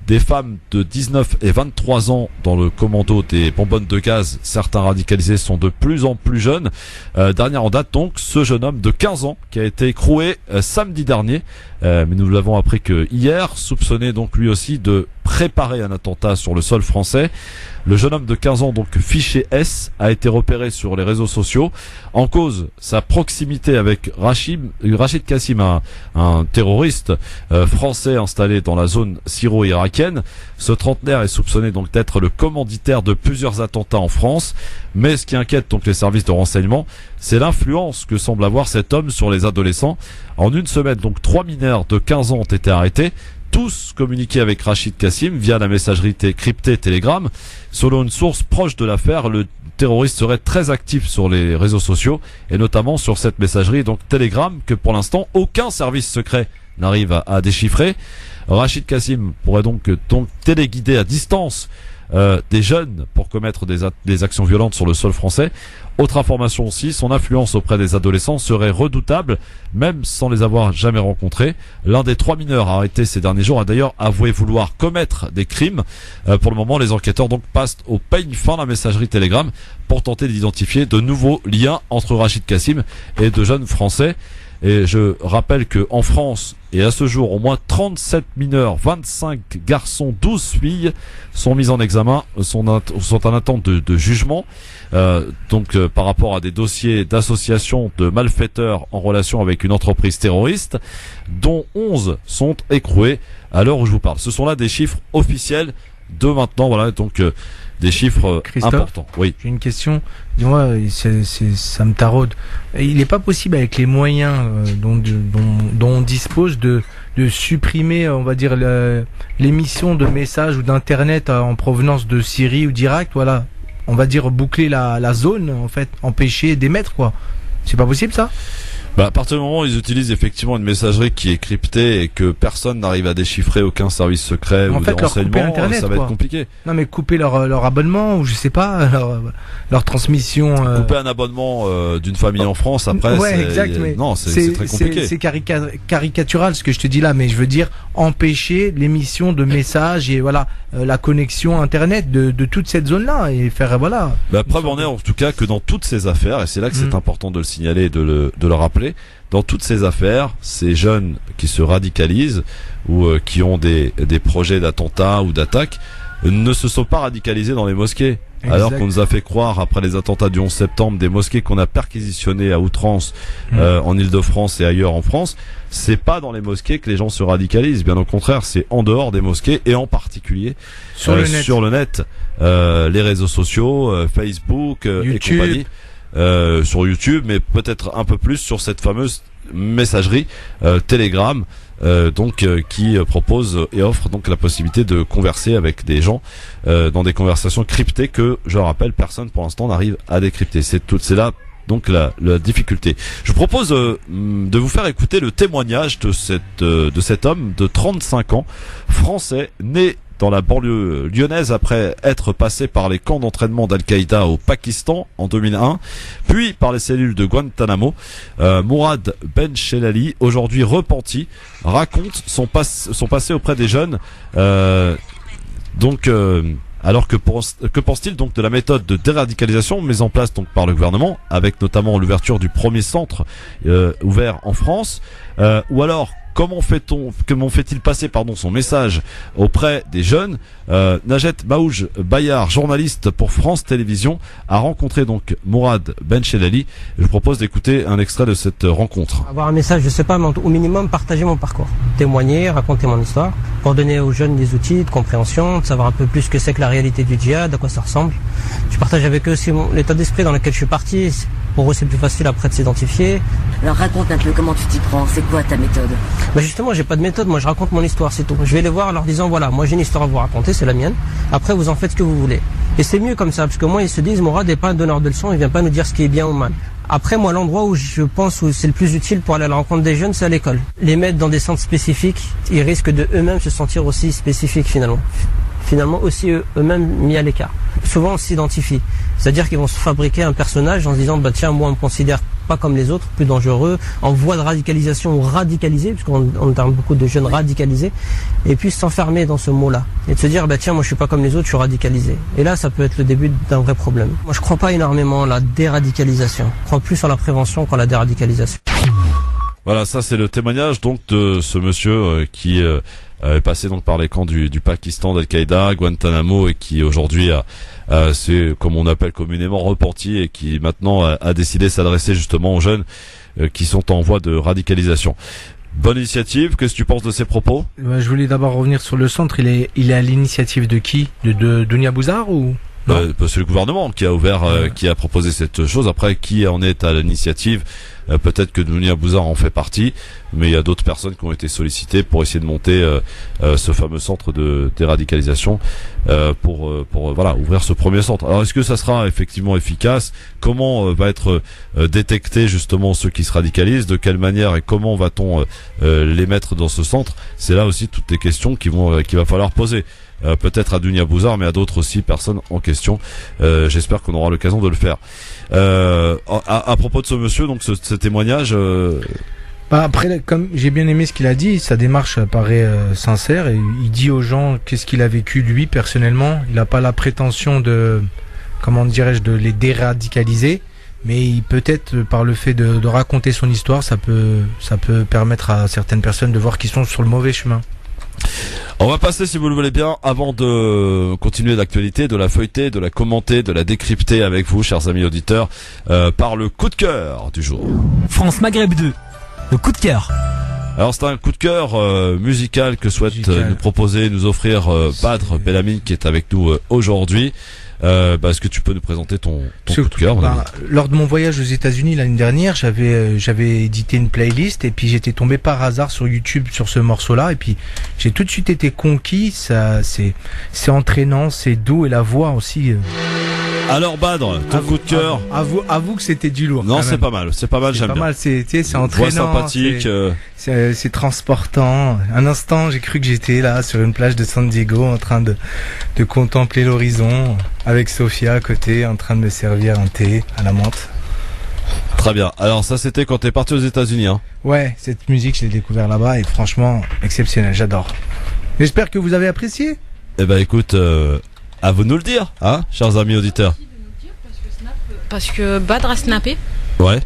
Des femmes de 19 et 23 ans dans le commando des bonbonnes de gaz. Certains radicalisés sont de plus en plus jeunes. Dernière en date donc, ce jeune homme de 15 ans qui a été écroué samedi dernier. Mais nous l'avons appris que hier, soupçonné donc lui aussi de préparer un attentat sur le sol français. Le jeune homme de 15 ans, donc fiché S, a été repéré sur les réseaux sociaux. En cause, sa proximité avec Rachid Kassim, un terroriste français installé dans la zone syro-irakienne. Ce trentenaire est soupçonné donc d'être le commanditaire de plusieurs attentats en France. Mais ce qui inquiète donc les services de renseignement, c'est l'influence que semble avoir cet homme sur les adolescents. En une semaine, donc 3 mineurs de 15 ans ont été arrêtés. Tous communiqués avec Rachid Kassim via la messagerie cryptée Telegram. Selon une source proche de l'affaire, le terroriste serait très actif sur les réseaux sociaux, et notamment sur cette messagerie donc Telegram, que pour l'instant aucun service secret n'arrive à déchiffrer. Rachid Kassim pourrait donc téléguider à distance des jeunes pour commettre des actions violentes sur le sol français. Autre information aussi, son influence auprès des adolescents serait redoutable, même sans les avoir jamais rencontrés. L'un des 3 mineurs arrêtés ces derniers jours a d'ailleurs avoué vouloir commettre des crimes. Pour le moment, les enquêteurs donc passent au peigne fin la messagerie Telegram pour tenter d'identifier de nouveaux liens entre Rachid Kassim et de jeunes Français. Et je rappelle que en France, et à ce jour, au moins 37 mineurs, 25 garçons, 12 filles sont mis en examen, sont en attente de jugement. Par rapport à des dossiers d'association de malfaiteurs en relation avec une entreprise terroriste, dont 11 sont écroués à l'heure où je vous parle. Ce sont là des chiffres officiels de maintenant, voilà, donc des chiffres importants. Oui. J'ai une question. Dis-moi, ça me taraude. Il n'est pas possible avec les moyens dont on dispose de supprimer, on va dire, l'émission de messages ou d'internet en provenance de Syrie ou d'Irak. Voilà, on va dire boucler la zone, en fait, empêcher d'émettre, quoi. C'est pas possible, ça? À partir du moment où ils utilisent effectivement une messagerie qui est cryptée et que personne n'arrive à déchiffrer, aucun service secret ou de renseignement, ça va être compliqué. Non, mais couper leur abonnement, ou je sais pas, leur transmission. Couper un abonnement d'une famille en France, après, c'est très compliqué. C'est caricatural ce que je te dis là, mais je veux dire empêcher l'émission de messages et voilà la connexion internet de toute cette zone-là et faire voilà. Preuve en est en tout cas que dans toutes ces affaires, et c'est là que c'est important de le signaler et de le rappeler, dans toutes ces affaires, ces jeunes qui se radicalisent ou qui ont des projets d'attentats ou d'attaques ne se sont pas radicalisés dans les mosquées. Exact. Alors qu'on nous a fait croire, après les attentats du 11 septembre, des mosquées qu'on a perquisitionnées à outrance en Île-de-France et ailleurs en France, c'est pas dans les mosquées que les gens se radicalisent. Bien au contraire, c'est en dehors des mosquées et en particulier sur le net, les réseaux sociaux, Facebook et compagnie. Sur YouTube, mais peut-être un peu plus sur cette fameuse messagerie Telegram, qui propose et offre donc la possibilité de converser avec des gens dans des conversations cryptées que, je rappelle, personne pour l'instant n'arrive à décrypter. C'est là donc la difficulté. Je vous propose de vous faire écouter le témoignage de cet homme de 35 ans, français, né dans la banlieue lyonnaise après être passé par les camps d'entraînement d'Al-Qaïda au Pakistan en 2001, puis par les cellules de Guantanamo. Mourad Benchelali, aujourd'hui repenti, raconte son passé auprès des jeunes. Alors que pense-t-il donc de la méthode de déradicalisation mise en place donc par le gouvernement, avec notamment l'ouverture du premier centre ouvert en France, ou alors comment fait-il passer son message auprès des jeunes? Najet Maouj Bayar, journaliste pour France Télévisions, a rencontré donc Mourad Benchelali. Je vous propose d'écouter un extrait de cette rencontre. Avoir un message, je sais pas, mais au minimum partager mon parcours, témoigner, raconter mon histoire, pour donner aux jeunes des outils de compréhension, de savoir un peu plus ce que c'est que la réalité du djihad, à quoi ça ressemble. Je partage avec eux aussi l'état d'esprit dans lequel je suis parti. Pour eux, c'est plus facile après de s'identifier. Alors raconte un peu comment tu t'y prends, c'est quoi ta méthode? Justement, j'ai pas de méthode, moi je raconte mon histoire, c'est tout. Je vais les voir en leur disant voilà, moi j'ai une histoire à vous raconter, c'est la mienne. Après, vous en faites ce que vous voulez. Et c'est mieux comme ça, parce que moi ils se disent Mourad n'est pas un donneur de leçons, il vient pas nous dire ce qui est bien ou mal. Après, moi, l'endroit où je pense où c'est le plus utile pour aller à la rencontre des jeunes, c'est à l'école. Les mettre dans des centres spécifiques, ils risquent de eux-mêmes se sentir aussi spécifiques finalement. Finalement aussi eux-mêmes mis à l'écart. Souvent on s'identifie, c'est-à-dire qu'ils vont se fabriquer un personnage en se disant tiens, moi on me considère pas comme les autres, plus dangereux, en voie de radicalisation ou radicalisé, puisqu'on entend beaucoup de jeunes radicalisés, et puis s'enfermer dans ce mot-là et de se dire tiens, moi je suis pas comme les autres, je suis radicalisé. Et là ça peut être le début d'un vrai problème. Moi je crois pas énormément à la déradicalisation, je crois plus en la prévention qu'en la déradicalisation. Voilà, ça c'est le témoignage donc de ce monsieur qui est passé donc par les camps du Pakistan, d'Al-Qaïda, Guantanamo, et qui aujourd'hui c'est comme on appelle communément repenti, et qui maintenant a décidé de s'adresser justement aux jeunes qui sont en voie de radicalisation. Bonne initiative. Qu'est-ce que tu penses de ces propos? Je voulais d'abord revenir sur le centre. Il est à l'initiative de qui? De Dounia Bouzar ou? C'est le gouvernement qui a ouvert, qui a proposé cette chose. Après, qui en est à l'initiative? Peut-être que Dounia Bouzar en fait partie, mais il y a d'autres personnes qui ont été sollicitées pour essayer de monter ce fameux centre de déradicalisation pour ouvrir ce premier centre. Alors est-ce que ça sera effectivement efficace? Comment va être détecté justement ceux qui se radicalisent? De quelle manière et comment va-t-on les mettre dans ce centre? C'est là aussi toutes les questions qu'il va falloir poser. peut-être à Dounia Bouzard, mais à d'autres aussi personnes en question. J'espère qu'on aura l'occasion de le faire. À propos de ce monsieur, donc ce témoignage. Après, comme j'ai bien aimé ce qu'il a dit, sa démarche paraît sincère. Et il dit aux gens qu'est-ce qu'il a vécu lui personnellement. Il n'a pas la prétention de, comment dirais-je, de les déradicaliser. Mais peut-être par le fait de raconter son histoire, ça peut permettre à certaines personnes de voir qu'ils sont sur le mauvais chemin. On va passer, si vous le voulez bien, avant de continuer l'actualité, de la feuilleter, de la commenter, de la décrypter avec vous, chers amis auditeurs, par le coup de cœur du jour. France Maghreb 2, le coup de cœur. Alors c'est un coup de cœur musical que souhaite nous proposer, nous offrir Badr Belamine qui est avec nous aujourd'hui. Est-ce que tu peux nous présenter ton coup de cœur, lors de mon voyage aux États-Unis l'année dernière, j'avais édité une playlist et puis j'étais tombé par hasard sur YouTube sur ce morceau-là et puis j'ai tout de suite été conquis. Ça, c'est entraînant, c'est doux et la voix aussi. Alors Badr, ton coup de cœur. Avoue que c'était du lourd. Non, c'est pas mal, j'aime bien. Pas mal, c'est entraînant. Voix sympathique. C'est transportant. Un instant, j'ai cru que j'étais là sur une plage de San Diego en train de contempler l'horizon avec Sophia à côté en train de me servir un thé à la menthe. Très bien. Alors ça c'était quand t'es parti aux États-Unis, hein. Ouais, cette musique je l'ai découvert là-bas et franchement exceptionnel, j'adore. J'espère que vous avez apprécié. Eh ben écoute, à vous de nous le dire, hein, chers amis auditeurs. Parce que Badr a snappé. Ouais,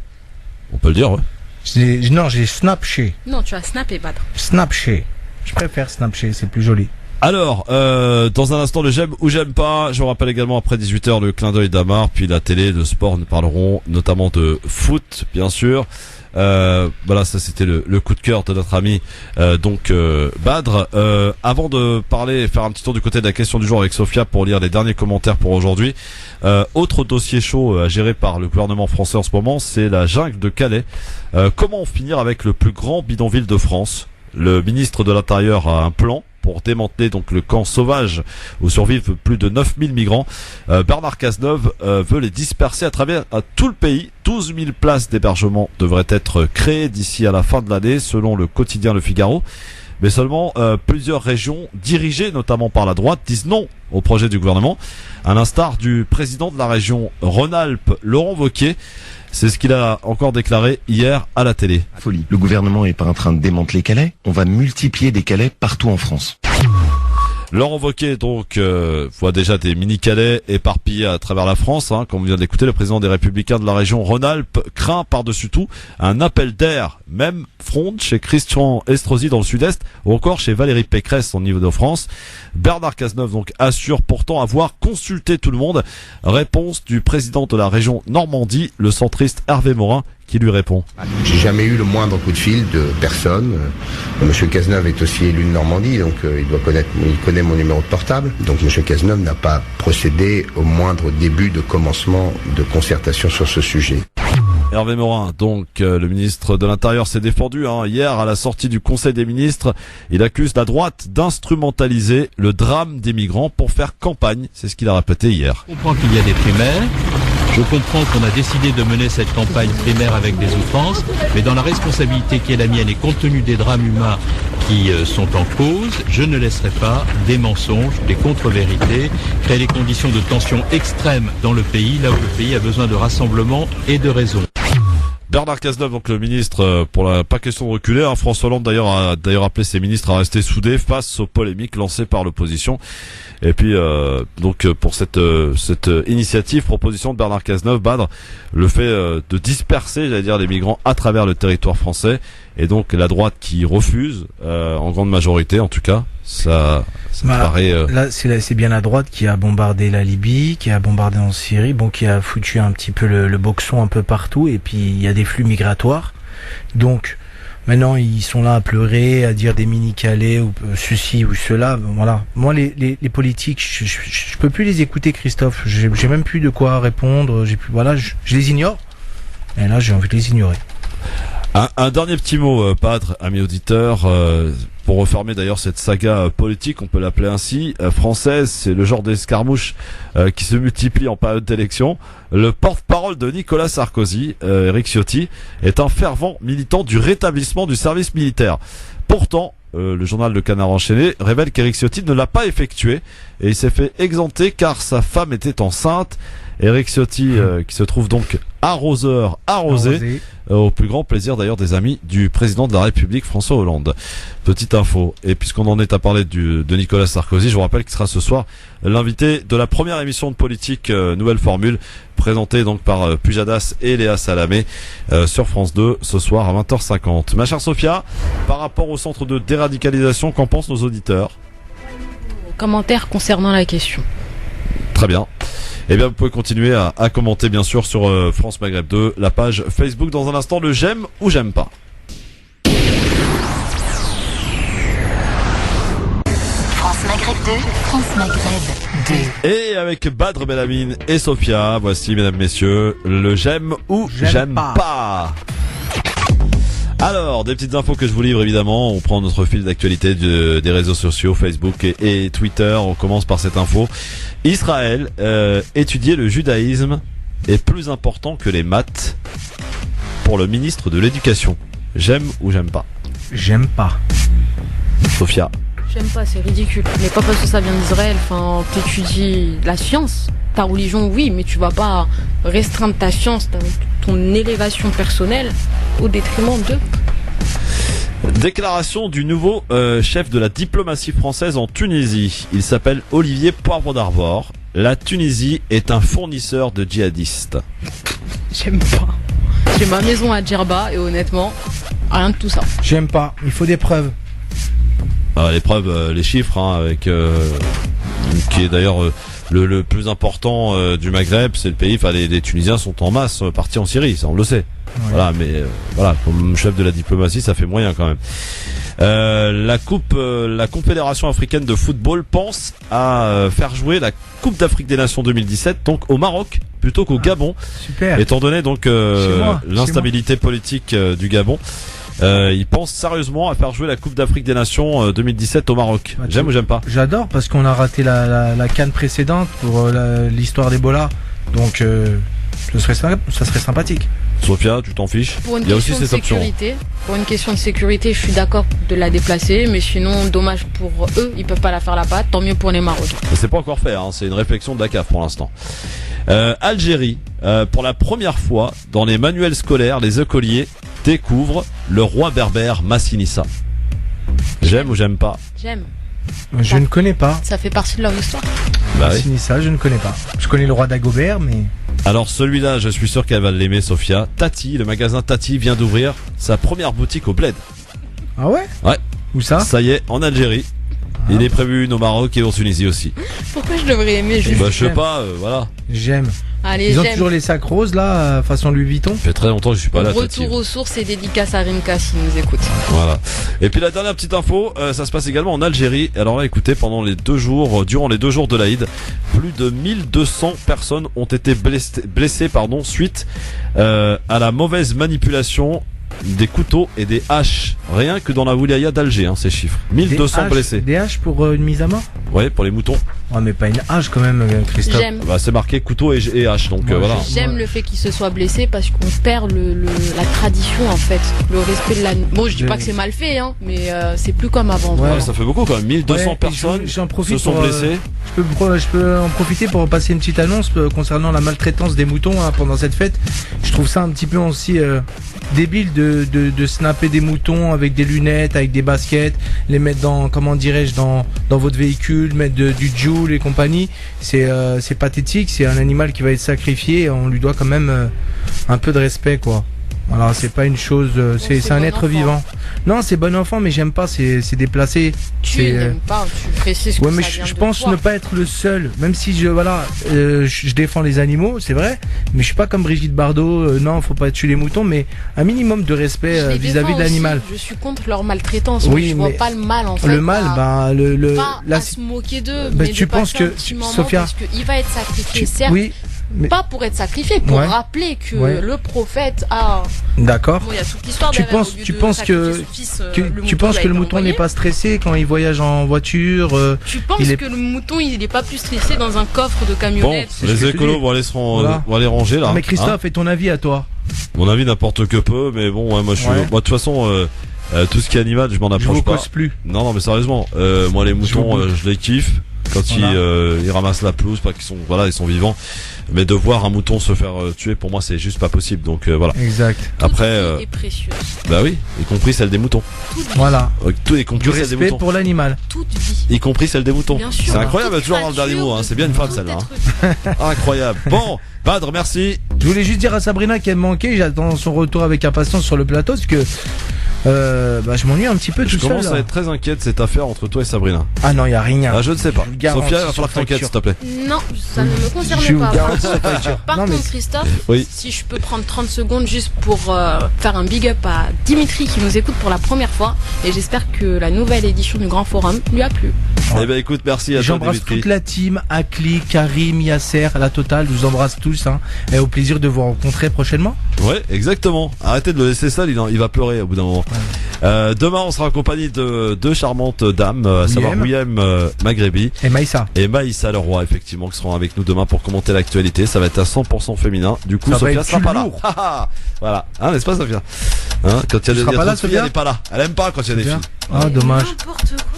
on peut le dire, ouais. J'ai snapché. Non, tu as snappé, Badr. Snapché. Je préfère snapché, c'est plus joli. Alors, dans un instant, le j'aime ou j'aime pas. Je vous rappelle également après 18h le clin d'œil d'Amar, puis la télé, de sport, nous parlerons notamment de foot, bien sûr. Voilà, ça c'était le coup de cœur de notre ami Badr. Avant de parler et faire un petit tour du côté de la question du jour avec Sophia pour lire les derniers commentaires pour aujourd'hui, autre dossier chaud à gérer par le gouvernement français en ce moment, c'est la jungle de Calais. Comment en finir avec le plus grand bidonville de France? Le ministre de l'Intérieur a un plan pour démanteler donc le camp sauvage où survivent plus de 9000 migrants. Bernard Cazeneuve veut les disperser à travers tout le pays. 12 000 places d'hébergement devraient être créées d'ici à la fin de l'année, selon le quotidien Le Figaro. Mais seulement plusieurs régions dirigées notamment par la droite disent non au projet du gouvernement, à l'instar du président de la région Rhône-Alpes, Laurent Wauquiez. C'est ce qu'il a encore déclaré hier à la télé. Folie. Le gouvernement est pas en train de démanteler Calais. On va multiplier des Calais partout en France. Laurent Wauquiez donc voit déjà des mini-Calais éparpillés à travers la France, hein, comme on vient de l'écouter. Le président des Républicains de la région Rhône-Alpes craint par-dessus tout un appel d'air, même fronde chez Christian Estrosi dans le sud-est, ou encore chez Valérie Pécresse au niveau de France. Bernard Cazeneuve donc assure pourtant avoir consulté tout le monde. Réponse du président de la région Normandie, le centriste Hervé Morin, qui lui répond. J'ai jamais eu le moindre coup de fil de personne. Monsieur Cazeneuve est aussi élu de Normandie, donc il connaît mon numéro de portable. Donc Monsieur Cazeneuve n'a pas procédé au moindre début de commencement de concertation sur ce sujet. Hervé Morin, donc le ministre de l'Intérieur s'est défendu hier à la sortie du Conseil des ministres. Il accuse la droite d'instrumentaliser le drame des migrants pour faire campagne. C'est ce qu'il a répété hier. Je comprends qu'il y a des primaires. Je comprends qu'on a décidé de mener cette campagne primaire avec des outrances, mais dans la responsabilité qui est la mienne et compte tenu des drames humains qui sont en cause, je ne laisserai pas des mensonges, des contre-vérités, créer les conditions de tension extrême dans le pays, là où le pays a besoin de rassemblement et de raison. Bernard Cazeneuve, donc le ministre, pas question de reculer. François Hollande d'ailleurs a appelé ses ministres à rester soudés face aux polémiques lancées par l'opposition. Et puis pour cette initiative, proposition de Bernard Cazeneuve, Badr, le fait de disperser, les migrants à travers le territoire français, et donc la droite qui refuse, en grande majorité en tout cas, ça me paraît. Là, c'est bien la droite qui a bombardé la Libye, qui a bombardé en Syrie, qui a foutu un petit peu le boxon un peu partout, et puis il y a des flux migratoires. Donc maintenant, ils sont là à pleurer, à dire des mini-Calais ou ceci ou cela. Voilà. Moi, les politiques, je peux plus les écouter, Christophe. J'ai même plus de quoi répondre. Je les ignore. Et là, j'ai envie de les ignorer. Un dernier petit mot, Badr, amis auditeurs, pour refermer d'ailleurs cette saga politique, on peut l'appeler ainsi, française. C'est le genre d'escarmouche qui se multiplie en période d'élection. Le porte-parole de Nicolas Sarkozy, Éric Ciotti, est un fervent militant du rétablissement du service militaire. Pourtant, le journal Le Canard enchaîné révèle qu'Éric Ciotti ne l'a pas effectué et il s'est fait exempter car sa femme était enceinte. Éric Ciotti qui se trouve donc arrosé au plus grand plaisir d'ailleurs des amis du président de la République François Hollande. Petite info, et puisqu'on en est à parler de Nicolas Sarkozy, je vous rappelle qu'il sera ce soir l'invité de la première émission de politique Nouvelle Formule, présentée donc par Pujadas et Léa Salamé sur France 2 ce soir à 20h50. Ma chère Sophia, par rapport au centre de déradicalisation, qu'en pensent nos auditeurs? Commentaires concernant la question. Très bien. Eh bien, vous pouvez continuer à commenter, bien sûr, sur France Maghreb 2, la page Facebook. Dans un instant, le j'aime ou j'aime pas. France Maghreb 2, France Maghreb 2. Et avec Badr Belamine et Sophia, voici, mesdames, messieurs, le j'aime ou j'aime pas. Alors, des petites infos que je vous livre évidemment. On prend notre fil d'actualité des réseaux sociaux, Facebook et Twitter. On commence par cette info. Israël, étudier le judaïsme est plus important que les maths pour le ministre de l'Éducation. J'aime ou j'aime pas? J'aime pas. Sophia? J'aime pas, c'est ridicule. Mais pas parce que ça vient d'Israël. Enfin, t'étudies la science. Ta religion, oui, mais tu vas pas restreindre ta science, ton élévation personnelle au détriment d'eux. Déclaration du nouveau chef de la diplomatie française en Tunisie. Il s'appelle Olivier Poivre d'Arvor. La Tunisie est un fournisseur de djihadistes. J'aime pas. J'ai ma maison à Djerba et honnêtement, rien de tout ça. J'aime pas. Il faut des preuves. Les preuves, les chiffres, avec qui est d'ailleurs le plus important du Maghreb, c'est le pays. Enfin, les Tunisiens sont en masse partis en Syrie, ça on le sait. Ouais. Voilà, mais voilà, comme chef de la diplomatie, ça fait moyen quand même. La Confédération africaine de football pense à faire jouer la Coupe d'Afrique des Nations 2017 donc au Maroc plutôt qu'au Gabon. Super. Étant donné donc l'instabilité politique du Gabon. Ils pensent sérieusement à faire jouer la Coupe d'Afrique des Nations 2017 au Maroc. J'aime ou j'aime pas? J'adore parce qu'on a raté la CAN précédente pour l'histoire d'Ebola. Donc ça serait sympathique. Sophia, tu t'en fiches? Il y a aussi cette option. Pour une question de sécurité, je suis d'accord de la déplacer, mais sinon, dommage pour eux, ils peuvent pas la faire la patte. Tant mieux pour les Marocains. C'est pas encore fait, hein, c'est une réflexion de la CAF pour l'instant. Algérie, pour la première fois dans les manuels scolaires, les écoliers découvrent le roi berbère Massinissa. J'aime ou j'aime pas? J'aime. Je ne connais pas. Ça fait partie de leur histoire. Massinissa, je ne connais pas. Je connais le roi d'Agobert, mais... Alors celui-là, je suis sûr qu'elle va l'aimer, Sophia. Tati, le magasin Tati vient d'ouvrir sa première boutique au Bled. Ah ouais? Ouais. Où ça? Ça y est, en Algérie. Il est prévu une au Maroc et en Tunisie aussi. Pourquoi je devrais aimer juste? Je sais pas, voilà. J'aime. Allez, ils ont toujours les sacs roses là, façon Louis Vuitton. Ça fait très longtemps que je suis pas là. Retour aux sources et dédicace à Rimka s'il nous écoute. Voilà. Et puis la dernière petite info, ça se passe également en Algérie. Alors là, écoutez, durant les 2 jours de l'Aïd, plus de 1200 personnes ont été blessées suite à la mauvaise manipulation des couteaux et des haches. Rien que dans la wilaya d'Alger, ces chiffres. 1200 blessés. Des haches pour une mise à mort? Ouais, pour les moutons. Ouais, mais pas une hache quand même, Christophe. J'aime. C'est marqué couteau et hache, donc voilà. J'aime le fait qu'ils se soient blessés parce qu'on perd la tradition en fait, le respect de la. Bon, je dis pas que c'est mal fait, hein, mais c'est plus comme avant. Ouais, ça fait beaucoup quand même. 1200 personnes se sont blessées. Je peux en profiter pour passer une petite annonce concernant la maltraitance des moutons pendant cette fête. Je trouve ça un petit peu aussi débile de snapper des moutons avec des lunettes, avec des baskets, les mettre dans votre véhicule, mettre du joule et compagnie. C'est pathétique, c'est un animal qui va être sacrifié, on lui doit quand même un peu de respect quoi. Alors c'est pas une chose, c'est un être vivant. Non, c'est bon enfant, mais j'aime pas, c'est déplacé. Tu n'aimes pas, tu précises que ouais, mais je pense ne pas être le seul, même si je défends les animaux, c'est vrai, mais je suis pas comme Brigitte Bardot, non, faut pas tuer les moutons, mais un minimum de respect vis-à-vis de l'animal. Je suis contre leur maltraitance, oui, je vois pas le mal en fait. Le mal, pas à se moquer d'eux, mais tu penses que Sophia, parce qu'il va être sacrifié, certes. Oui. Mais pas pour être sacrifié, pour rappeler que le prophète a. D'accord. Bon, il y a toute l'histoire. Tu penses que le mouton n'est pas stressé quand il voyage en voiture. Tu penses que le mouton il n'est pas plus stressé dans un coffre de camionnette? Bon, les écolos vont aller ranger là. Mais Christophe, et ton avis à toi? Mon avis n'importe que peu, mais bon, moi de toute façon. Tout ce qui est animal, je m'en approche pas. Plus. Non, mais sérieusement, moi les moutons, je les kiffe. Quand ils ramassent la pelouse, pas qu'ils sont, voilà, ils sont vivants. Mais de voir un mouton se faire tuer, pour moi, c'est juste pas possible. Donc voilà. Exact. Après, Toute vie est précieuse. bah oui, y compris celle des moutons. Voilà. Tout y compris Du celle des respect moutons. pour l'animal. Toute vie. Y compris celle des moutons. Bien sûr. C'est incroyable, Toute toujours dans le dernier mot. Hein. C'est bien une femme celle-là. Hein. Incroyable. Bon, Badr, merci. Je voulais juste dire à Sabrina qu'elle me manquait. J'attends son retour avec impatience sur le plateau parce que je m'ennuie un petit peu tout seul. Je commence à être très inquiet de cette affaire entre toi et Sabrina. Ah non, il y a rien. Ah, je ne sais pas. Sophia, il va falloir que t'enquêtes, s'il te plaît. Non, ça ne me concerne Je vous pas. garantis Par Non, mais contre, Christophe, Oui. si je peux prendre 30 secondes juste pour faire un big up à Dimitri qui nous écoute pour la première fois, et j'espère que la nouvelle édition du Grand Forum lui a plu. Eh ben écoute, merci à toi J'embrasse Dimitri. toute la team, Akli, Karim, Yasser, la totale. Je vous embrasse tous. Hein, et au plaisir de vous rencontrer prochainement. Ouais, exactement. Arrêtez de le laisser seul, il va pleurer au bout d'un moment. Demain, on sera accompagné de deux charmantes dames, à savoir William Maghrebi et Maïssa Leroy, effectivement, qui seront avec nous demain pour commenter l'actualité. Ça va être à 100% féminin. Du coup, Ça va Sophia être sera plus pas là. lourd. Voilà. Hein, n'est-ce pas, Sophia? Hein, quand il y a des pas là, filles, Sophia elle n'est pas là. Elle aime pas quand il y a des filles. Ah, dommage.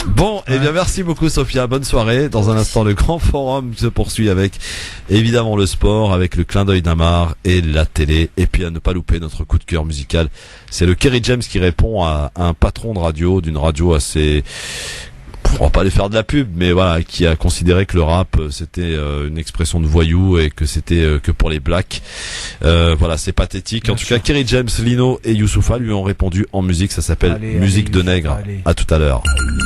Bon, eh bien, merci beaucoup, Sophia. Bonne soirée. Dans un instant, le grand forum se poursuit avec, évidemment, le sport, avec le clin d'œil d'Amar et la télé. Et puis, à ne pas louper notre coup de cœur musical. C'est le Kerry James qui répond à un patron de radio, d'une radio assez, on va pas aller faire de la pub, mais voilà, qui a considéré que le rap c'était une expression de voyou et que c'était que pour les blacks. Voilà, c'est pathétique. En tout cas, Kerry James, Lino et Youssoupha lui ont répondu en musique. Ça s'appelle Musique de Nègre. À tout à l'heure.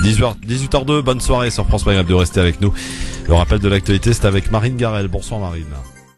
18h02. Bonne soirée sur France Maghreb de rester avec nous. Le rappel de l'actualité, c'est avec Marine Garel. Bonsoir Marine.